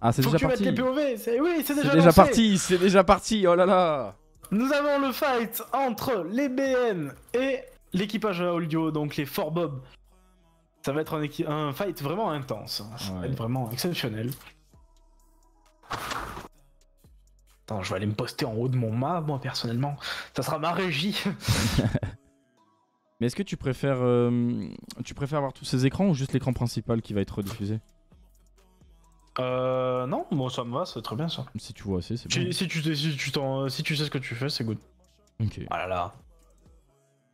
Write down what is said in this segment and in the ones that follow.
Ah, c'est Faut déjà que tu mettes parti. les POV. Oui, c'est C'est déjà déjà lancé. parti, c'est déjà parti. Oh là là. Nous avons le fight entre les BN et l'équipage Audio, donc les 4 Bob. Ça va être un fight vraiment intense. Ça va Ouais. être vraiment exceptionnel. Attends, je vais aller me poster en haut de mon mât, moi personnellement. Ça sera ma régie. Mais est-ce que tu préfères avoir tous ces écrans ou juste l'écran principal qui va être rediffusé? Non, bon, ça me va, c'est très bien ça. Si tu vois assez, c'est bon. Si tu sais ce que tu fais, c'est good. Ok. Ah là là.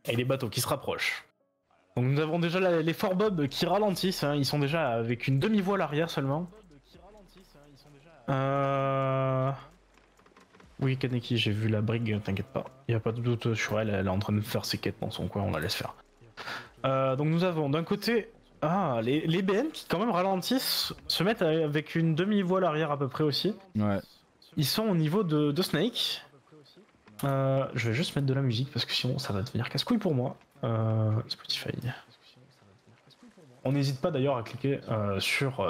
Et les bateaux qui se rapprochent. Donc nous avons déjà les 4 Bob qui ralentissent, hein. Ils sont déjà avec une demi-voile arrière seulement. Oui, Kaneki, j'ai vu la brigue, t'inquiète pas. Y a pas de doute sur elle, elle est en train de faire ses quêtes dans son coin, on la laisse faire. Donc nous avons d'un côté... Ah, les BN qui quand même ralentissent, se mettent avec une demi-voile arrière à peu près aussi. Ouais. Ils sont au niveau de Snake. Je vais juste mettre de la musique parce que sinon ça va devenir casse-couille pour moi. Spotify. On n'hésite pas d'ailleurs à cliquer sur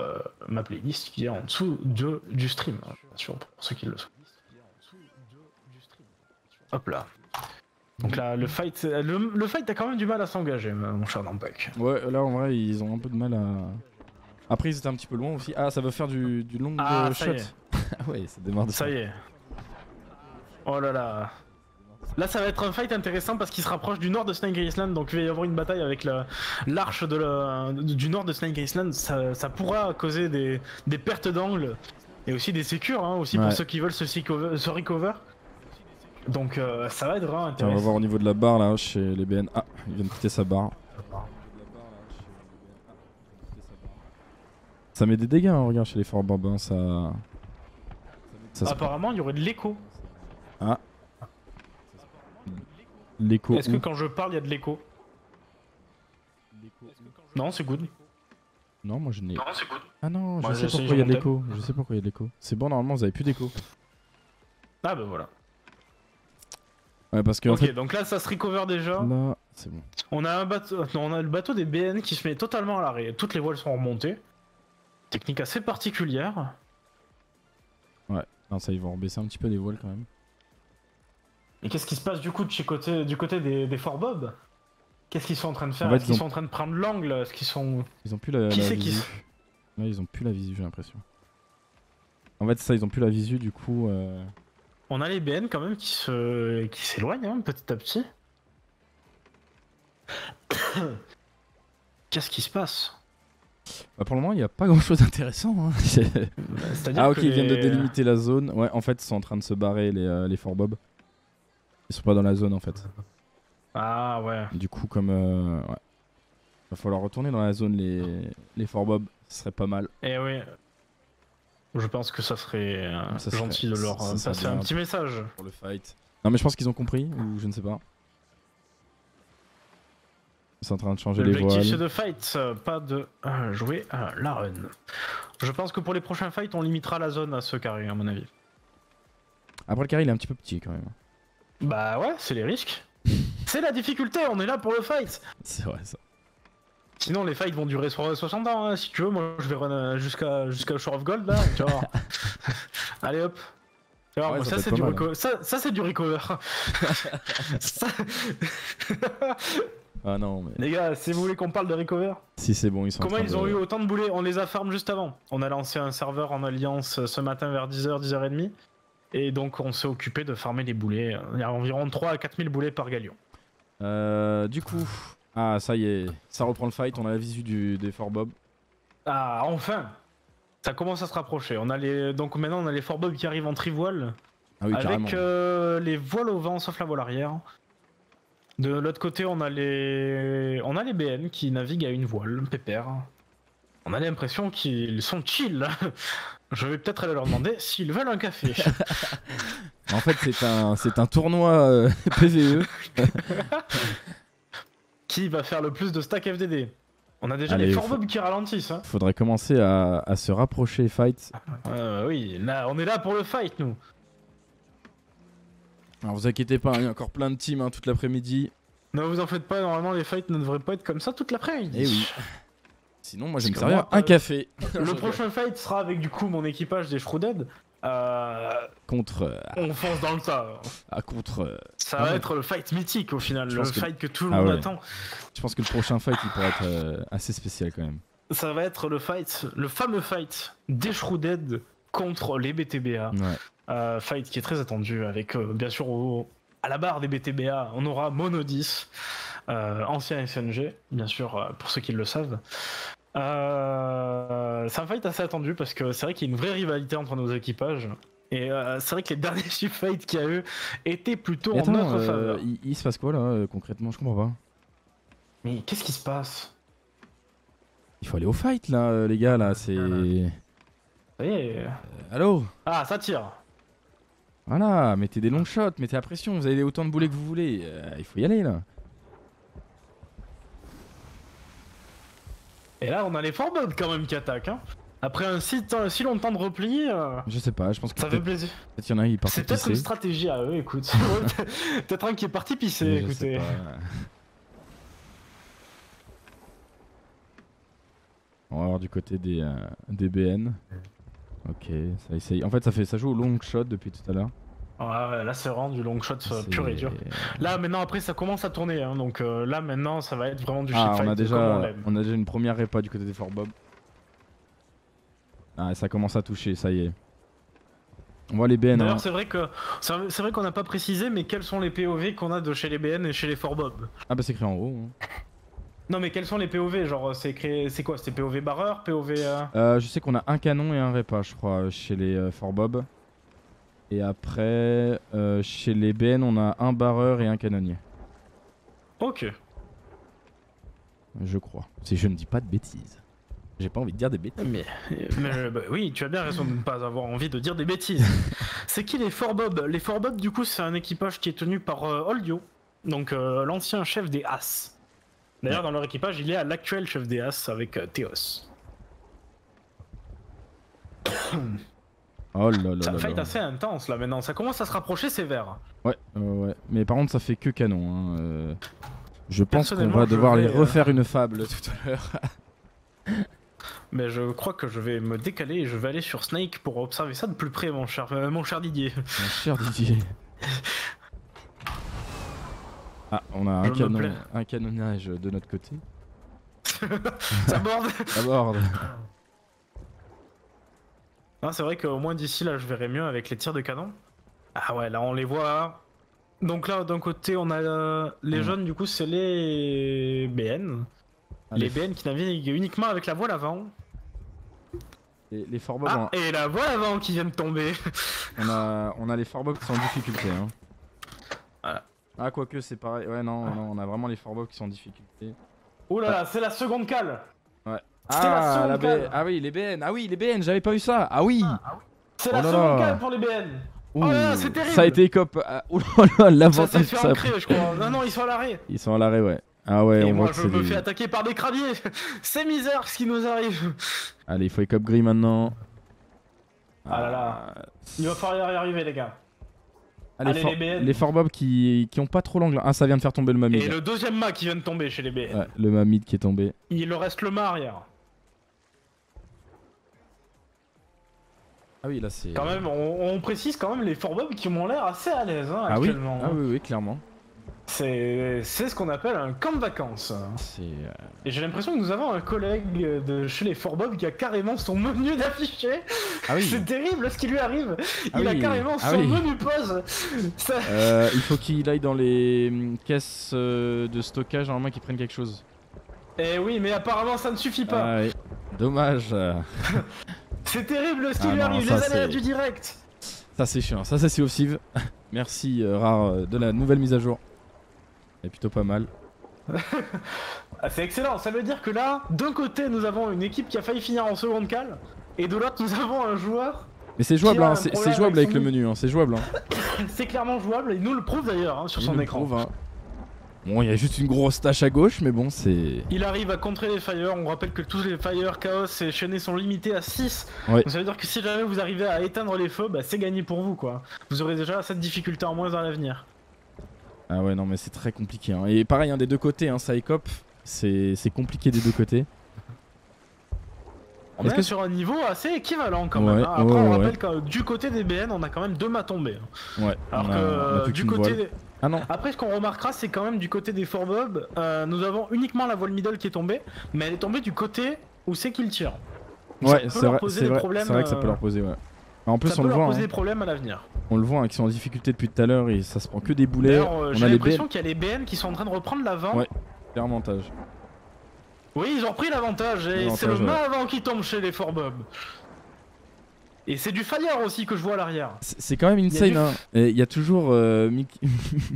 ma playlist qui est en dessous du stream, hein, bien sûr, pour ceux qui le souhaitent. Hop là. Donc là, le fight a quand même du mal à s'engager, mon cher Nampak. Ouais, là en vrai, ils ont un peu de mal à. Après, ils étaient un petit peu loin aussi. Ah, ça veut faire du long Ah, shot. ça y est. Ah ouais, ça démarre de Ça y est. Oh là là. Là, ça va être un fight intéressant parce qu'il se rapproche du nord de Snake Island, donc il va y avoir une bataille avec l'arche du nord de Snake Island. Ça pourra causer des pertes d'angle et aussi des sécures, hein, aussi Ouais. pour ceux qui veulent se recover. Donc ça va être vraiment Tiens, on va intéressant. voir au niveau de la barre là, chez les BN. Ah, il vient de quitter sa barre. Ça met des dégâts, hein, regarde, chez les Fort Bob, hein, ça se- Apparemment, il y aurait de l'écho. Ah. L'écho. Est-ce que où quand je parle, il y a de l'écho? Non, c'est good. Non, moi je n'ai. Non, c'est good. Ah non, je Moi, sais j'essaie pourquoi il y a de de l'écho. Je sais pourquoi il y a de l'écho. C'est bon, normalement, vous avez plus d'écho. Ah bah voilà. Ouais, parce que en Ok, fait, donc là, ça se recover déjà. là, c'est bon. On a un bateau, non, on a le bateau des BN qui se met totalement à l'arrêt. Toutes les voiles sont remontées. Technique assez particulière. Ouais, non, ça, ils vont rebaisser un petit peu les voiles quand même. Et qu'est-ce qui se passe du coup du côté des Fort Bob? Qu'est-ce qu'ils sont en train de faire? En fait, Est-ce qu'ils sont en train de prendre l'angle? Est-ce qu'ils sont... Ils ont plus la, Qui la c'est qui visu. Ouais, ils ont plus la visu, j'ai l'impression. En fait, ça, ils ont plus la visu, du coup. On a les BN quand même qui s'éloignent hein, petit à petit. Qu'est-ce qui se passe? Bah, pour le moment, il n'y a pas grand chose d'intéressant. Hein. C'est-à-dire Ah, ok, que ils viennent de délimiter la zone. Ouais, en fait, ils sont en train de se barrer, les Fort Bob. Ils sont pas dans la zone, en fait. Ah ouais. Du coup, comme. Ouais. Va falloir retourner dans la zone, les Fort Bob. Ce serait pas mal. Eh oui. Je pense que ça serait Ça serait- gentil de leur ça serait passer bien un petit message. Pour le fight. Non, mais je pense qu'ils ont compris, ou je ne sais pas. Ils sont en train de changer les L'objectif c'est voiles. de fight, pas de jouer à la run. Je pense que pour les prochains fights, on limitera la zone à ce carré, à mon avis. Après, le carré, il est un petit peu petit quand même. Bah ouais, c'est les risques. C'est la difficulté, on est là pour le fight. C'est vrai, ça. Sinon, les fights vont durer 60 ans, hein. Si tu veux, moi je vais run jusqu'à Shore of Gold là, tu vois. Allez hop. Tu vois, Ouais, moi, ça ça peut c'est être du pas mal, recover. Ça c'est du recover. Ça- Ah non, mais. Les gars, si vous voulez qu'on parle de recover, Si c'est bon, ils sont en comment train ils ont de- eu autant de boulets? On les a farm juste avant. On a lancé un serveur en alliance ce matin vers 10h, 10h30. Et donc on s'est occupé de farmer les boulets. Il y a environ 3 à 4000 boulets par galion. Du coup. Ah, ça y est. Ça reprend le fight. On a la visu des Fort Bob. Ah, enfin! Ça commence à se rapprocher. Donc maintenant on a les Fort Bob qui arrivent en trivoile. Ah oui, carrément. Avec les voiles au vent sauf la voile arrière. De l'autre côté on a les BN qui naviguent à une voile, pépère. On a l'impression qu'ils sont chill. Je vais peut-être aller leur demander s'ils veulent un café. En fait, c'est un tournoi PVE. Qui va faire le plus de stack FDD? On a déjà Allez, les Fort Bob qui ralentissent. Hein. Faudrait commencer à se rapprocher fight. Oui, là, on est là pour le fight, nous. Alors vous inquiétez pas, il y a encore plein de teams hein, toute l'après-midi. Ne vous en faites pas, normalement les fights ne devraient pas être comme ça toute l'après-midi. Eh oui. Sinon, moi, je vais me Parce que servir moi, un café. Le prochain fight sera avec du coup mon équipage des Shrouded. Contre. On fonce dans le tas. Contre. Ça va être le fight mythique au final, Je le pense que- fight que tout le Ah monde ouais. attend. Je pense que le prochain fight, il pourrait être assez spécial quand même. Ça va être le fight, le fameux fight des Shrouded contre les BTBA. Ouais. Fight qui est très attendu avec bien sûr à la barre des BTBA, on aura Monodis, ancien SNG, bien sûr pour ceux qui le savent. C'est un fight assez attendu parce que c'est vrai qu'il y a une vraie rivalité entre nos équipages. Et c'est vrai que les derniers fights qu'il y a eu étaient plutôt Et en attends, notre faveur. il se passe quoi là concrètement? Je comprends pas. Mais qu'est-ce qui se passe? Il faut aller au fight là, les gars, là, c'est. Ça y est. Allô? Ah, ça tire. Voilà, mettez des long shots, mettez la pression, vous avez autant de boulets que vous voulez. Il faut y aller là. Et là, on a les Forbod quand même qui attaquent. Hein. Après un si longtemps de repli, Je sais pas, je pense que ça fait peut-être plaisir. y en a qui partent C'est peut-être une pisser. stratégie à eux, écoute. Peut-être un qui est parti pisser, Mais je écoutez. sais pas. On va voir du côté des BN. Ok, ça essaye. En fait, ça joue au long shot depuis tout à l'heure. Ouais, là, c'est vraiment du long shot C'est- pur et dur. Là, maintenant, après, ça commence à tourner. Hein, donc là, maintenant, ça va être vraiment du shit Ah, fight on a comme on l'aime. déjà une première répa du côté des Fort Bob. Ah, ça commence à toucher, ça y est. On voit les BN. D'ailleurs, Hein. c'est vrai qu'on n'a pas précisé, mais quels sont les POV qu'on a de chez les BN et chez les Forbob? Ah bah c'est écrit en haut. Hein. Non, mais quels sont les POV? Genre, c'est quoi? C'est POV barreur, POV. Je sais qu'on a un canon et un répa, je crois, chez les Fort Bob. Et après, chez les BN, on a un barreur et un canonnier. Ok. Je crois. Si je ne dis pas de bêtises. J'ai pas envie de dire des bêtises. Mais bah oui, tu as bien raison de ne pas avoir envie de dire des bêtises. C'est qui les Forbob? Les Forbob, du coup, c'est un équipage qui est tenu par Oldio, donc l'ancien chef des As. D'ailleurs, dans leur équipage, il y a l'actuel chef des As avec Théos. Oh là là C'est un là fight là. assez intense là maintenant, ça commence à se rapprocher sévère. Ouais, ouais. Mais par contre, ça fait que canon. Hein. Je pense qu'on Personnellement, va je devoir les vais, refaire une fable tout à l'heure. Mais je crois que je vais me décaler et je vais aller sur Snake pour observer ça de plus près, mon cher Didier. Mon cher Didier. Ah, on a Je me plais. un canonnage de notre côté. Ça borde. D'abord. Non, c'est vrai qu'au moins d'ici là je verrai mieux avec les tirs de canon. Ah ouais, là on les voit. Donc là d'un côté on a les jaunes, du coup c'est les BN. Allez. Les BN qui naviguent uniquement avec la voile avant. Les Fort Bob, Ah, et la voile avant qui vient de tomber. on a les Fort Bob qui sont en difficulté. Hein. Voilà. Ah, quoique c'est pareil. Ouais, non, on a vraiment les Fort Bob qui sont en difficulté. Oh là là, c'est la seconde cale. Ouais. C'était la seconde la cale. Ah oui, les BN. Ah oui, les BN, j'avais pas eu ça. Ah oui. C'est Oh la là seconde là. cale pour les BN. Ouh, Oh là là, c'est terrible. ça a été écope. Oh là là, Ça l'avantage s'est que fait ça a ancrer, pris. je crois. Non, non, ils sont à l'arrêt. Ils sont à l'arrêt, ouais. Ah ouais, Et on moi voit que je c'est me des... fais attaquer par des crabiers. C'est misère ce qui nous arrive. Allez, il faut écope gris maintenant. Ah là là. Il va falloir y arriver les gars. Allez, les BN. Les Fort Bob qui ont pas trop l'angle. Ah, ça vient de faire tomber le mamid. Et le deuxième mât qui vient de tomber chez les BN. Ouais, le mamid qui est tombé. Il leur reste le mât arrière. Ah oui, là c'est... Quand même, on précise quand même les Forbob qui m'ont l'air assez à l'aise hein, Ah oui, actuellement. ah oui, oui, clairement. C'est ce qu'on appelle un camp de vacances. C'est... Et j'ai l'impression que nous avons un collègue de chez les Forbob qui a carrément son menu d'affiché. Ah oui. C'est terrible ce qui lui arrive. Ah Il a oui. carrément Ah son oui. menu pause. Ça- Il faut qu'il aille dans les caisses de stockage, normalement qu'ils prennent quelque chose. Eh oui, mais apparemment ça ne suffit pas. Ah oui. Dommage. C'est terrible ce qui Ah lui non, arrive, ça, les aléas c'est- du direct. Ça c'est chiant, ça c'est aussi. Merci Rare de la nouvelle mise à jour. C'est plutôt pas mal. Ah, c'est excellent, ça veut dire que là, d'un côté nous avons une équipe qui a failli finir en seconde cale, et de l'autre nous avons un joueur, Mais c'est jouable, Qui a hein, un c'est problème jouable avec avec le son menu, hein, c'est jouable. Hein. c'est clairement jouable, et il nous le prouve d'ailleurs hein, sur Il son nous le écran. prouve, hein. Bon, il y a juste une grosse tache à gauche, mais bon, c'est... Il arrive à contrer les fire, on rappelle que tous les fire, chaos et chaînés sont limités à 6. Ouais. Donc ça veut dire que si jamais vous arrivez à éteindre les feux, bah c'est gagné pour vous quoi. Vous aurez déjà cette difficulté en moins dans l'avenir. Ah ouais, non, mais c'est très compliqué. Hein. Et pareil, hein, des deux côtés, hein, ça écope. C'est compliqué des deux côtés. On est sur un niveau assez équivalent quand même. Hein. Après, on rappelle que du côté des BN, on a quand même 2 mâts tombés. Hein. Ouais. Alors que du côté des... Ah non. Après, ce qu'on remarquera, c'est quand même du côté des Forbob, nous avons uniquement la voile middle qui est tombée, mais elle est tombée du côté où c'est qu'ils tirent. Ouais, c'est vrai que ça peut leur poser, ouais. En plus, ça peut leur poser des problèmes à l'avenir. On le voit, hein, qu'ils sont en difficulté depuis tout à l'heure et ça se prend que des boulets. J'ai l'impression qu'il y a les BN qui sont en train de reprendre l'avant. Ouais, clairement avantage. Oui, ils ont repris l'avantage et c'est le mât avant qui tombe chez les Forbob. Et c'est du fire aussi que je vois à l'arrière. C'est quand même insane, hein. Il y a toujours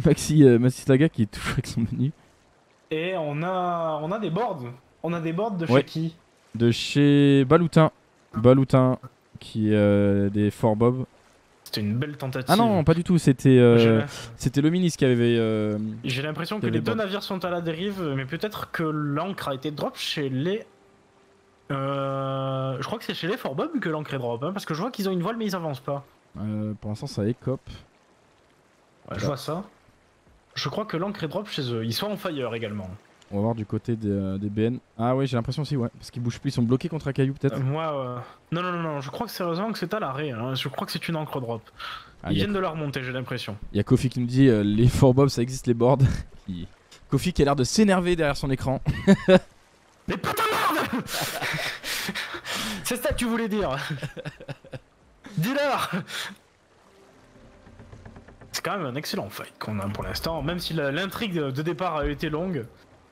Maxi Saga qui est toujours avec son menu. Et on a des boards. On a des boards de chez qui? De chez Baloutin. Baloutin, qui est des Forbob. C'était une belle tentative. Ah non, pas du tout, c'était le ministre qui avait... J'ai l'impression que les 2 navires sont à la dérive, mais peut-être que l'ancre a été drop chez les... je crois que c'est chez les Forbob que l'ancre est drop, hein, parce que je vois qu'ils ont une voile mais ils avancent pas. Pour l'instant ça écope. Ouais, je vois ça. Je crois que l'ancre est drop chez eux, ils sont en fire également. On va voir du côté des BN. Ah ouais, j'ai l'impression aussi, ouais. Parce qu'ils bougent plus, ils sont bloqués contre un caillou peut-être. Moi, non, je crois que sérieusement que c'est à l'arrêt. Hein. Je crois que c'est une encre drop. Ils viennent de la remonter, j'ai l'impression. Il y a Kofi qui nous dit les Forbob ça existe les boards. Kofi qui a l'air de s'énerver derrière son écran. Mais putain de merde. C'est ça que tu voulais dire. Dis-leur. C'est quand même un excellent fight qu'on a pour l'instant, même si l'intrigue de départ a été longue.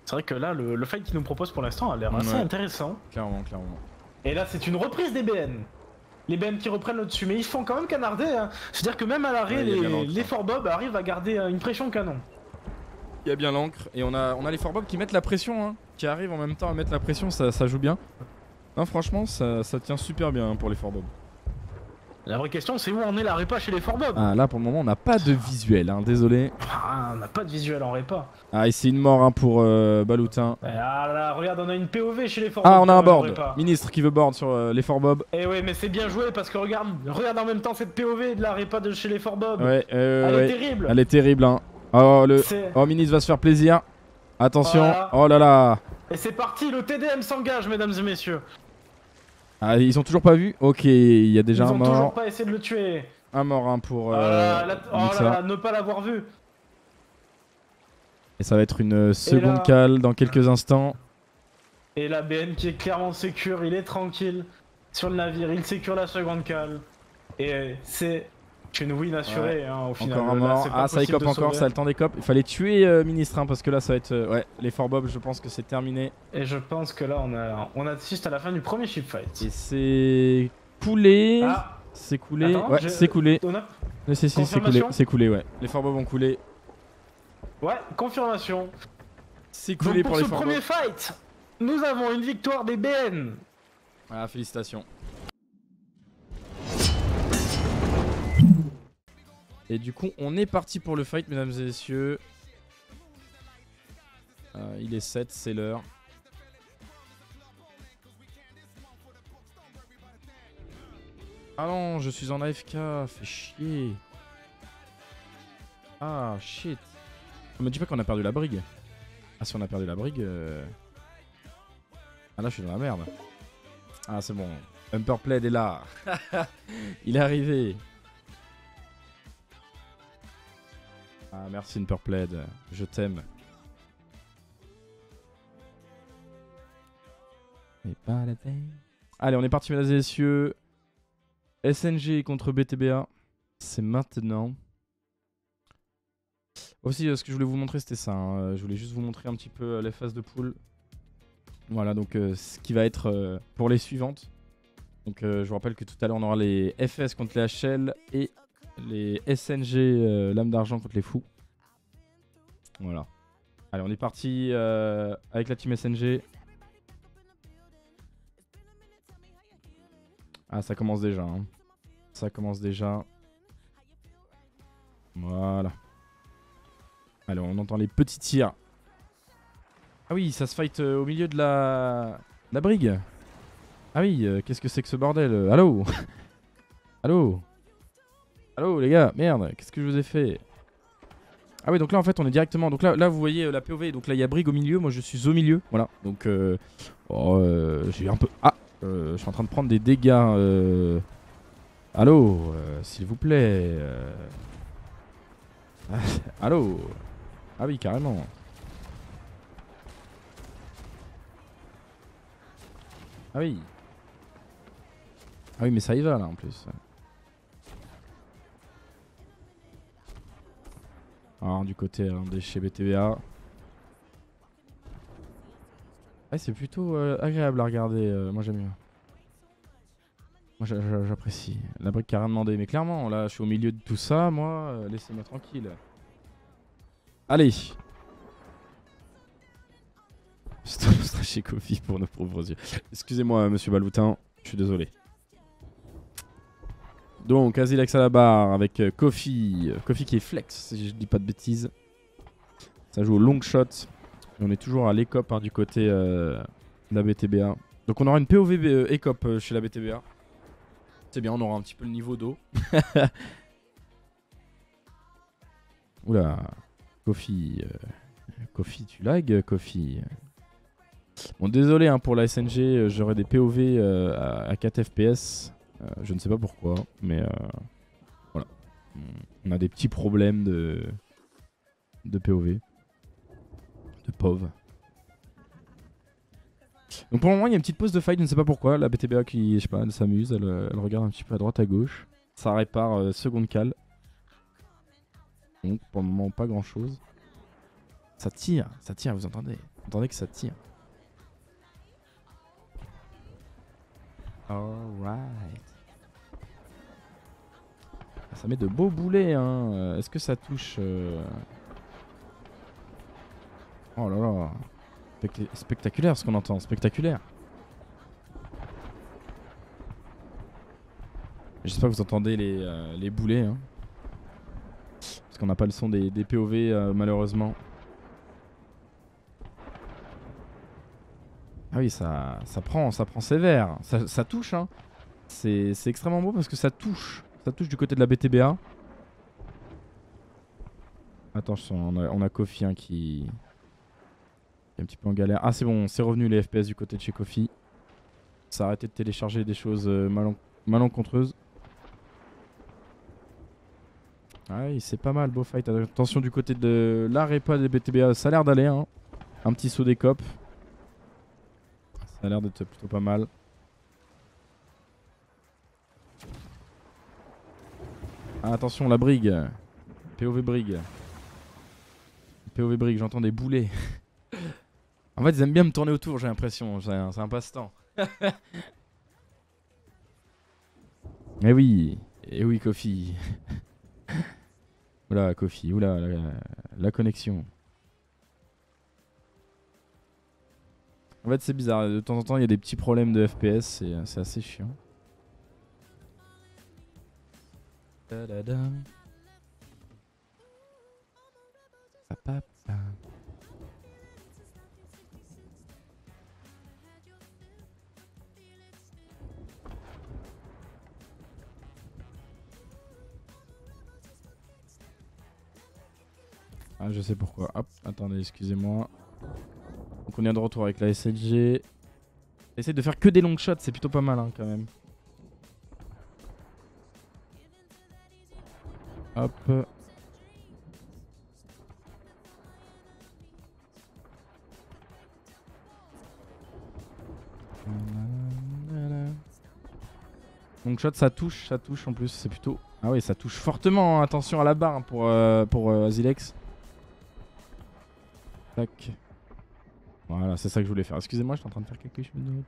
C'est vrai que là, le fight qu'il nous propose pour l'instant a l'air assez intéressant. Clairement. Et là, c'est une reprise des BN. Les BN qui reprennent le dessus, mais ils font quand même canarder. Hein. C'est-à-dire que même à l'arrêt, les Forbob arrivent à garder une pression canon. Il y a bien l'encre, et on a les Forbob qui mettent la pression, hein, qui arrivent en même temps à mettre la pression, ça joue bien. Non, franchement, ça tient super bien pour les Forbob. La vraie question, c'est où on est la répa chez les Forbob. Ah, là pour le moment, on n'a pas de visuel, hein, désolé. Ah, on n'a pas de visuel en répa. Ah, et c'est une mort hein, pour Baloutin. Ah là, regarde, on a une POV chez les Forbob. Ah, on a un board. Ministre qui veut board sur les Forbob. Eh ouais, mais c'est bien joué parce que regarde en même temps cette POV de la répa de chez les Forbob. Ouais, elle est terrible. Elle est terrible, hein. Oh, Ministre va se faire plaisir. Attention, oh là là. Et c'est parti, le TDM s'engage, mesdames et messieurs. Ah, ils ont toujours pas vu. Ok, il y a déjà un mort. Ils ont toujours pas essayé de le tuer. Un mort hein, pour... oh là là, ne pas l'avoir vu. Et ça va être une seconde cale dans quelques instants. Et la BN qui est clairement sécure, il est tranquille sur le navire, il sécure la seconde cale. Et c'est une win assurée hein, au final. Encore un mort. Ah, ça écope encore, ça a le temps d'écope. Il fallait tuer Ministre hein, parce que là ça va être... ouais, les Forbob, je pense que c'est terminé. Et je pense que là on assiste à la fin du premier ship fight. Et c'est coulé. Ah. C'est coulé. Attends, ouais, c'est coulé. C'est coulé, ouais. Les Forbob ont coulé. Ouais, confirmation. C'est coulé pour les Forbob. Pour ce premier fight, nous avons une victoire des BN. Ah, félicitations. Et du coup, on est parti pour le fight, mesdames et messieurs. Il est 7, c'est l'heure. Ah non, je suis en AFK, fait chier. Ah, shit. On me dit pas qu'on a perdu la brigue. Ah, si on a perdu la brigue... Ah là, je suis dans la merde. Ah, c'est bon. Humperpled est là. Il est arrivé. Ah, merci Humperpled. Je t'aime. Allez, on est parti, mesdames et messieurs. SNG contre BTBA. C'est maintenant. Aussi, ce que je voulais vous montrer, c'était ça. Hein. Je voulais juste vous montrer un petit peu les phases de pool. Voilà, donc ce qui va être pour les suivantes. Donc je vous rappelle que tout à l'heure, on aura les FS contre les HL et les SNG Lame d'Argent contre les Fous. Voilà. Allez, on est parti avec la team SNG. Ah, ça commence déjà. Hein. Ça commence déjà. Voilà. Allez, on entend les petits tirs. Ah oui, ça se fight au milieu de la brigue. Ah oui, qu'est-ce que c'est que ce bordel? Allô? Allô? Allô les gars, merde, qu'est-ce que je vous ai fait? Ah oui, donc là en fait on est directement... Donc là vous voyez la POV, donc là il y a brigue au milieu, moi je suis au milieu, voilà. Donc j'ai eu un peu... Ah, Je suis en train de prendre des dégâts. Allô, s'il vous plaît. Allô. Ah oui, carrément. Ah oui. Ah oui, mais ça y va là en plus. Alors du côté de chez BTBA. Ouais, c'est plutôt agréable à regarder. Moi j'aime bien. Moi j'apprécie. La brique qui a rien demandé. Mais clairement, là je suis au milieu de tout ça. Moi, laissez-moi tranquille. Allez. Chez Kofi pour nos pauvres yeux. Excusez-moi, monsieur Baloutin. Je suis désolé. Donc, Azilex à la barre avec Kofi. Kofi qui est flex, si je dis pas de bêtises. Ça joue au long shot. Et on est toujours à l'ECOP du côté de la BTBA. Donc, on aura une POV ECOP chez la BTBA. C'est bien, on aura un petit peu le niveau d'eau. Oula. Kofi. Kofi, tu lag, Kofi. Bon, désolé hein, pour la SNG, j'aurai des POV à 4 FPS. Je ne sais pas pourquoi, mais voilà. On a des petits problèmes de POV. De POV. Donc pour le moment, il y a une petite pause de fight, je ne sais pas pourquoi. La BTBA qui, je sais pas, elle s'amuse, elle regarde un petit peu à droite, à gauche. Ça répare seconde cale. Donc pour le moment, pas grand chose. Ça tire, vous entendez? Vous entendez que ça tire. Alright. Ça met de beaux boulets, hein. Est-ce que ça touche Oh là là. Spectaculaire ce qu'on entend, spectaculaire. J'espère que vous entendez les boulets, hein. Parce qu'on n'a pas le son des POV malheureusement. Ah oui, ça prend sévère. Ça touche, hein. C'est extrêmement beau parce que ça touche. Ça touche du côté de la BTBA. Attention, on a Kofi hein, qui est un petit peu en galère. Ah c'est bon, c'est revenu les FPS du côté de chez Kofi. Ça a arrêté de télécharger des choses malencontreuses. Ah oui, c'est pas mal, beau fight. Attention du côté de la répa des BTBA, ça a l'air d'aller. Hein. Un petit saut des copes. Ça a l'air d'être plutôt pas mal. Ah, attention, la brigue. POV brigue. POV brigue, j'entends des boulets. En fait, ils aiment bien me tourner autour, j'ai l'impression. C'est un passe-temps. Eh oui, Kofi. Oula, Kofi, oula, la connexion. En fait, c'est bizarre. De temps en temps, il y a des petits problèmes de FPS. C'est assez chiant. Ah, je sais pourquoi. Hop, attendez, excusez-moi. Donc on est de retour avec la SLG. Essaye de faire que des long shots, c'est plutôt pas mal hein, quand même. Hop. Long shot, ça touche en plus, c'est plutôt... Ah oui, ça touche fortement, hein. Attention à la barre hein, pour Azilex. Tac. Voilà, c'est ça que je voulais faire. Excusez-moi, je suis en train de faire quelque chose d'autre.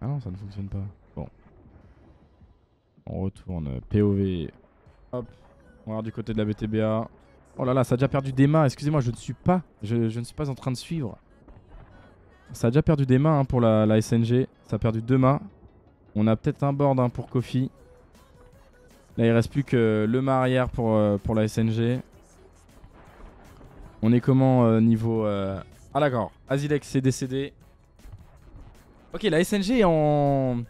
Ah non, ça ne fonctionne pas. Bon. On retourne. POV. Hop. On va voir du côté de la BTBA. Oh là là, ça a déjà perdu des mains. Excusez-moi, je ne suis pas. Je ne suis pas en train de suivre. Ça a déjà perdu des mains hein, pour la SNG. Ça a perdu 2 mains. On a peut-être un board hein, pour Kofi. Là, il reste plus que le mât arrière pour la SNG. On est comment niveau... Ah d'accord, Azilex est décédé. Ok, la SNG est en...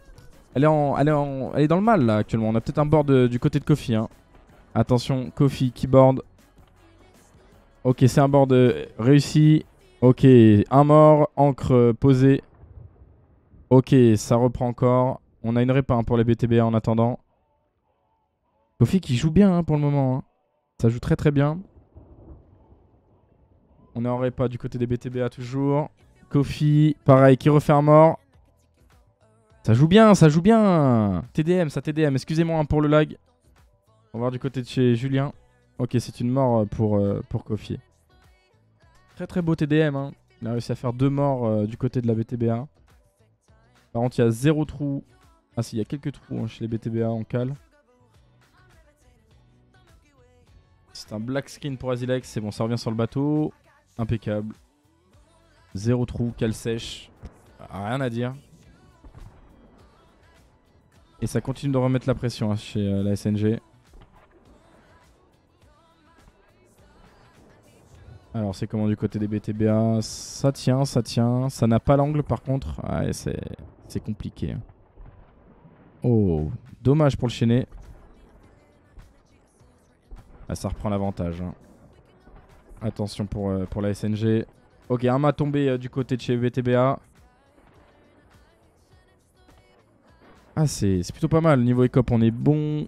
Elle est dans le mal là actuellement. On a peut-être un board du côté de Kofi. Hein. Attention, Kofi qui board. Ok, c'est un board réussi. Ok, un mort, encre posée. Ok, ça reprend encore. On a une répa hein, pour les BTBA en attendant. Kofi qui joue bien hein, pour le moment. Hein. Ça joue très très bien. On est en répa du côté des BTBA toujours. Kofi, pareil, qui refait un mort. Ça joue bien, ça joue bien. TDM, ça TDM. Excusez-moi hein, pour le lag. On va voir du côté de chez Julien. Ok, c'est une mort pour Kofi. Très très beau TDM. Hein. Il a réussi à faire 2 morts du côté de la BTBA. Par contre, il y a 0 trou. Ah si, il y a quelques trous hein, chez les BTBA en cale. C'est un black screen pour Azilex. C'est bon, ça revient sur le bateau. Impeccable. 0 trou, cale sèche. Rien à dire. Et ça continue de remettre la pression hein, chez la SNG. Alors c'est comment du côté des BTBA? Ça tient, ça tient. Ça n'a pas l'angle par contre. Ouais, c'est compliqué. Oh, dommage pour le chaîné. Ah, ça reprend l'avantage. Hein. Attention pour la SNG. Ok, un mât tombé du côté de chez BTBA. Ah, c'est plutôt pas mal. Niveau écop, on est bon.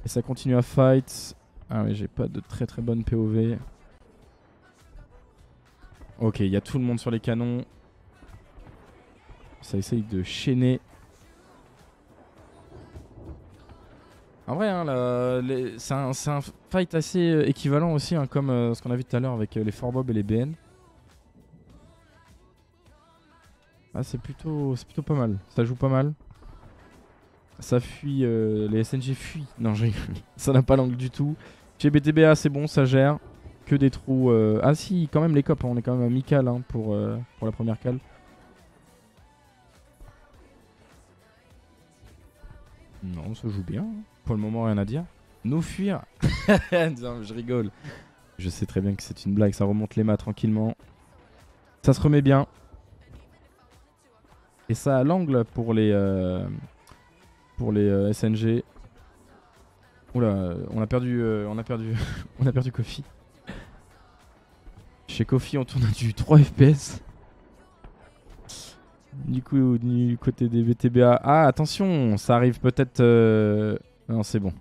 Et ça continue à fight. Ah mais j'ai pas de très très bonne POV. Ok, il y a tout le monde sur les canons. Ça essaye de chaîner. En vrai, hein, c'est un fight assez équivalent aussi, hein, comme ce qu'on a vu tout à l'heure avec les Forbob et les BN. Ah, c'est plutôt pas mal. Ça joue pas mal. Ça fuit, les SNG fuient. Non, ça n'a pas l'angle du tout. Chez BTBA, c'est bon, ça gère. Que des trous. Ah si, quand même les copes, hein, on est quand même à mi-cal hein, pour la première cale. Non, ça joue bien. Hein. Pour le moment, rien à dire. Nous fuir. Non, je rigole. Je sais très bien que c'est une blague, ça remonte les mâts tranquillement. Ça se remet bien. Et ça a l'angle pour les SNG. Oula, on a perdu on a perdu Kofi. Chez Kofi, on tourne à du 3 FPS. Du coup, du côté des VTBA. Ah, attention, ça arrive peut-être. Non, c'est bon.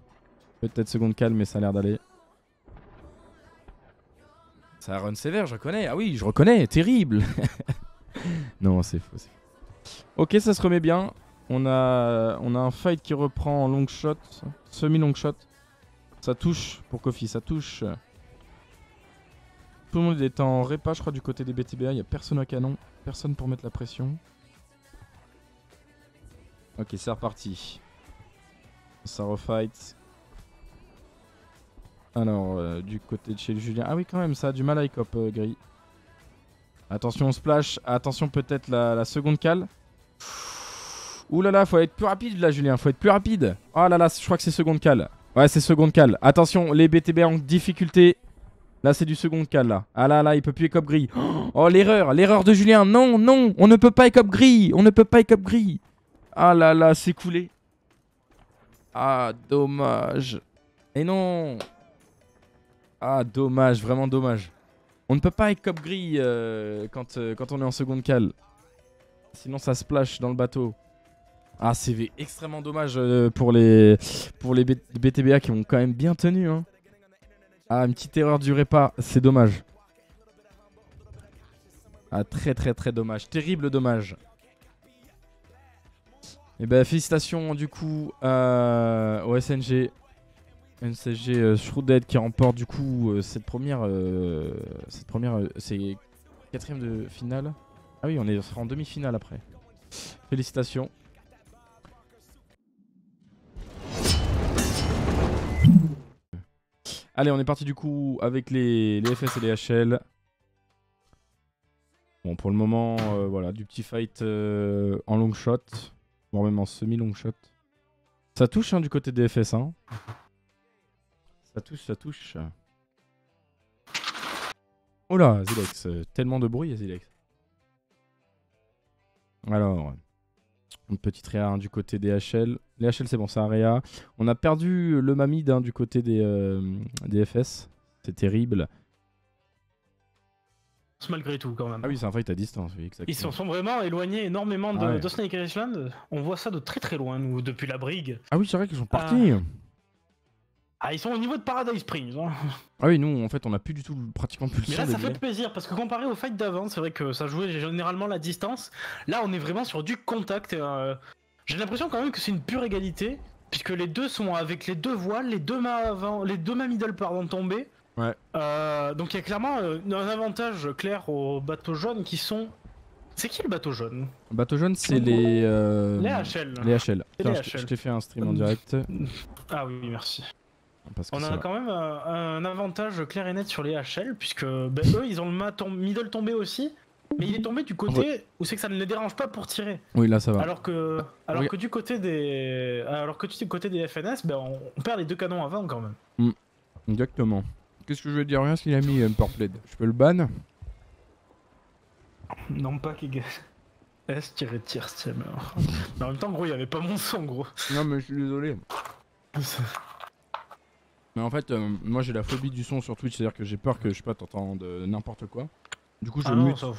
Peut-être seconde calme, mais ça a l'air d'aller. Ça run sévère, je reconnais. Ah oui, je reconnais, terrible. Non, c'est faux, c'est faux. Ok, ça se remet bien. On a un fight qui reprend en long shot, semi-long shot. Ça touche pour Kofi, ça touche. Tout le monde est en répa, je crois, du côté des BTBA. Il n'y a personne à canon, personne pour mettre la pression. Ok, c'est reparti. Ça refight. Alors, du côté de chez Julien. Ah oui, quand même, ça a du mal à écop, Gris. Attention, on splash. Attention, peut-être la seconde cale. Ouh là là, faut être plus rapide là, Julien. Faut être plus rapide. Oh là là, je crois que c'est seconde cale. Ouais, c'est seconde cale. Attention, les BTB en difficulté. Là, c'est du seconde cale là. Ah là là, il peut plus écop gris. Oh, l'erreur de Julien. Non, non, on ne peut pas écop gris. On ne peut pas écop gris. Ah là là, c'est coulé. Ah, dommage. Et non. Ah, dommage, vraiment dommage. On ne peut pas écop gris quand on est en seconde cale. Sinon, ça splash dans le bateau. Ah, c'est extrêmement dommage pour les BTBA qui ont quand même bien tenu. Hein. Ah, une petite erreur du répa, c'est dommage. Ah, très très très dommage. Terrible dommage. Et ben félicitations du coup au SNG. NCG Shrouded qui remporte du coup cette première c'est quatrième de finale. Ah oui, on sera en demi-finale après. Félicitations. Allez, on est parti du coup avec les FS et les HL. Bon, pour le moment, voilà, du petit fight en long shot, voire même en semi-long shot. Ça touche hein, du côté des FS. Hein. Ça touche, ça touche. Oh là, Azilex, tellement de bruit, Azilex. Alors, une petite réa hein, du côté des HL. Les HL, c'est bon, c'est un réa. On a perdu le Mamid hein, du côté des FS. C'est terrible. malgré tout quand même. Ah oui, c'est un fight à distance, oui, exactement. Ils se sont vraiment éloignés énormément Ah ouais. de Snake Island. On voit ça de très très loin, nous, depuis la brigue. Ah oui, c'est vrai qu'ils sont partis. Ah, ils sont au niveau de Paradise Springs. Hein. Ah oui, nous, en fait, on a plus du tout pratiquement plus le Mais son là, des ça fait galets. plaisir parce que comparé au fight d'avant, c'est vrai que ça jouait généralement la distance. Là, on est vraiment sur du contact. J'ai l'impression quand même que c'est une pure égalité, puisque les deux sont avec les deux voiles, les deux mains avant, les deux mains middle pardon tombées. Ouais. Donc il y a clairement un avantage clair aux bateaux jaunes qui sont. C'est qui le bateau jaune? Bateau jaune, c'est les. Les HL. Les HL. C'est Tiens, les je HL. t'ai fait un stream en direct. Ah oui, merci. Parce que On ça a va. quand même un avantage clair et net sur les HL, puisque ben, eux, ils ont le middle tombé aussi, mais il est tombé du côté où c'est que ça ne les dérange pas pour tirer. Oui, là, ça va. Alors que du côté des FNS, ben, on perd les deux canons avant quand même. Exactement. Qu'est-ce que je veux dire? Rien s'il a mis Emperpled. Je peux le ban? Non pas qu'il S-tir streamer. Mais en même temps, gros, il y avait pas mon son, gros. Non, mais je suis désolé. Mais en fait, moi j'ai la phobie du son sur Twitch, c'est-à-dire que j'ai peur que je sais pas, t'entends de n'importe quoi. Du coup, je Ah non, mute. ça...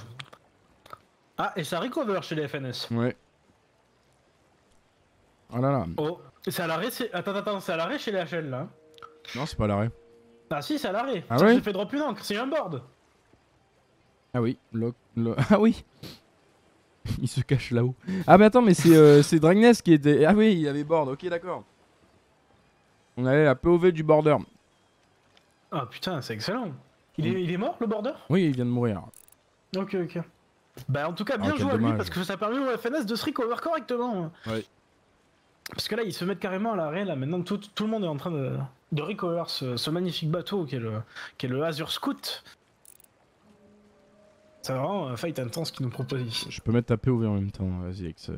Ah, et ça recover chez les FNS. Ouais. Oh là là. Oh, c'est à l'arrêt, attends, c'est à l'arrêt chez les HL là. Non, c'est pas l'arrêt. Ah si, c'est à l'arrêt. Ah Tiens, ouais j'ai fait drop une encre, c'est un board. Ah oui. Ah oui. Il se cache là-haut. Ah mais attends, mais c'est Dragness qui était. Ah oui, il avait board. Ok, d'accord. On allait la POV du border. Ah putain, c'est excellent. Il est mort le border? Oui, il vient de mourir. Ok. Bah en tout cas, bien quel joué à lui dommage. parce que ça a permis au FNS de se recover correctement. Ouais. Parce que là, ils se mettent carrément à l'arrêt. Là, maintenant, tout le monde est en train de recover ce magnifique bateau qui est le Azure Scout. C'est vraiment un fight intense qu'ils nous proposent ici. Je peux mettre ta POV en même temps, vas-y, Ex.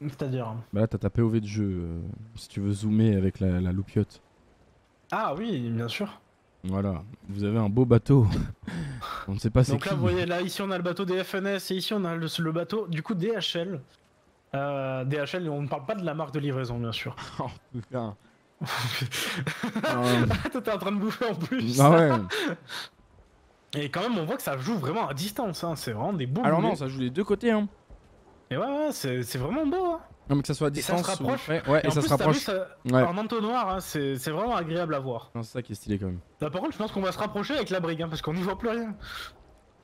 C'est-à-dire. Bah là, t'as ta POV de jeu. Si tu veux zoomer avec la loupiote. Ah oui, bien sûr. Voilà. Vous avez un beau bateau. On ne sait pas c'est Donc qui. là, vous voyez, là, ici, on a le bateau des FNS et ici, on a le bateau, du coup, DHL. DHL, on ne parle pas de la marque de livraison, bien sûr. Oh putain. T'es en train de bouffer en plus. Ah ouais. Et quand même, on voit que ça joue vraiment à distance. Hein. C'est vraiment des beaux Alors boulets. non, ça joue les deux côtés. Hein. Et ouais, c'est vraiment beau. Hein. Non, mais que ça soit à Et ça distance. se rapproche. Ouais, et en ça plus, se rapproche. t'as vu, Ouais. en entonnoir, hein, c'est vraiment agréable à voir. Non, c'est ça qui est stylé quand même. Là, par contre, je pense qu'on va se rapprocher avec la brigue, hein, parce qu'on n'y voit plus rien.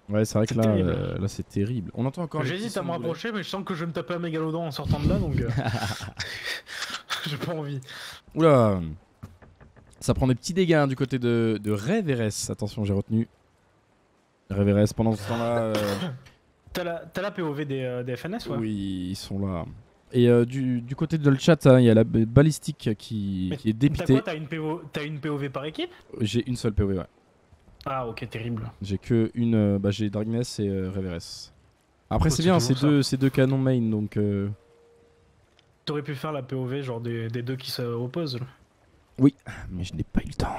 Ouais, c'est vrai que C'est là, terrible. là c'est terrible. On entend encore. les J'hésite petits à me sons de rapprocher, mais je sens que je vais me taper un mégalodon en sortant de là, donc. J'ai pas envie. Oula. Ça prend des petits dégâts hein, du côté de Reveres. Attention, j'ai retenu. Reveres pendant ce temps-là. T'as la POV des FNS, ouais? Oui, ils sont là. Et du côté de le chat, hein, il y a la balistique qui est T'as dépitée. quoi? T'as une POV par équipe? J'ai une seule POV, ouais. Ah, ok, terrible. J'ai que une. Bah, j'ai Dragness et Reveres. Après, Oh, c'est c'est bien, toujours c'est deux canons main donc. T'aurais pu faire la POV genre des deux qui s'opposent. Mais je n'ai pas eu le temps.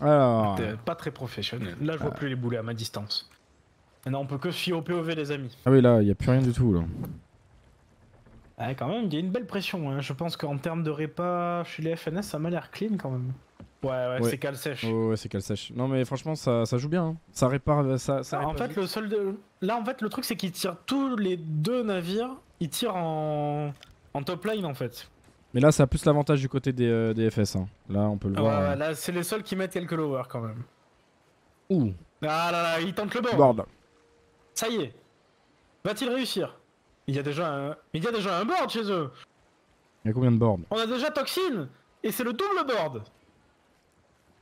Alors. T'es pas très professionnel. Là, je vois plus les boulets à ma distance. Maintenant, on peut que se fier au POV, les amis. Ah oui, là, il n'y a plus rien du tout. Là. Ouais, quand même, il y a une belle pression. Hein. Je pense qu'en termes de répa chez les FNS, ça m'a l'air clean quand même. Ouais, Ouais. c'est cale sèche. Oh, ouais, c'est qu'elle sèche. Non, mais franchement, ça joue bien. Hein. Ça répare. Ça En répare fait, là, en fait, le truc, c'est qu'ils tirent tous les deux navires. Ils tirent en top line, en fait. Mais là, ça a plus l'avantage du côté des FS. Hein. Là, on peut le voir. Ouais, là, c'est les seuls qui mettent quelques lowers quand même. Ouh, Ah là là, ils tentent le bord. board. Ça y est. Va-t-il réussir? Il y a déjà un board chez eux. Il y a combien de boards? On a déjà Toxin. Et c'est le double board.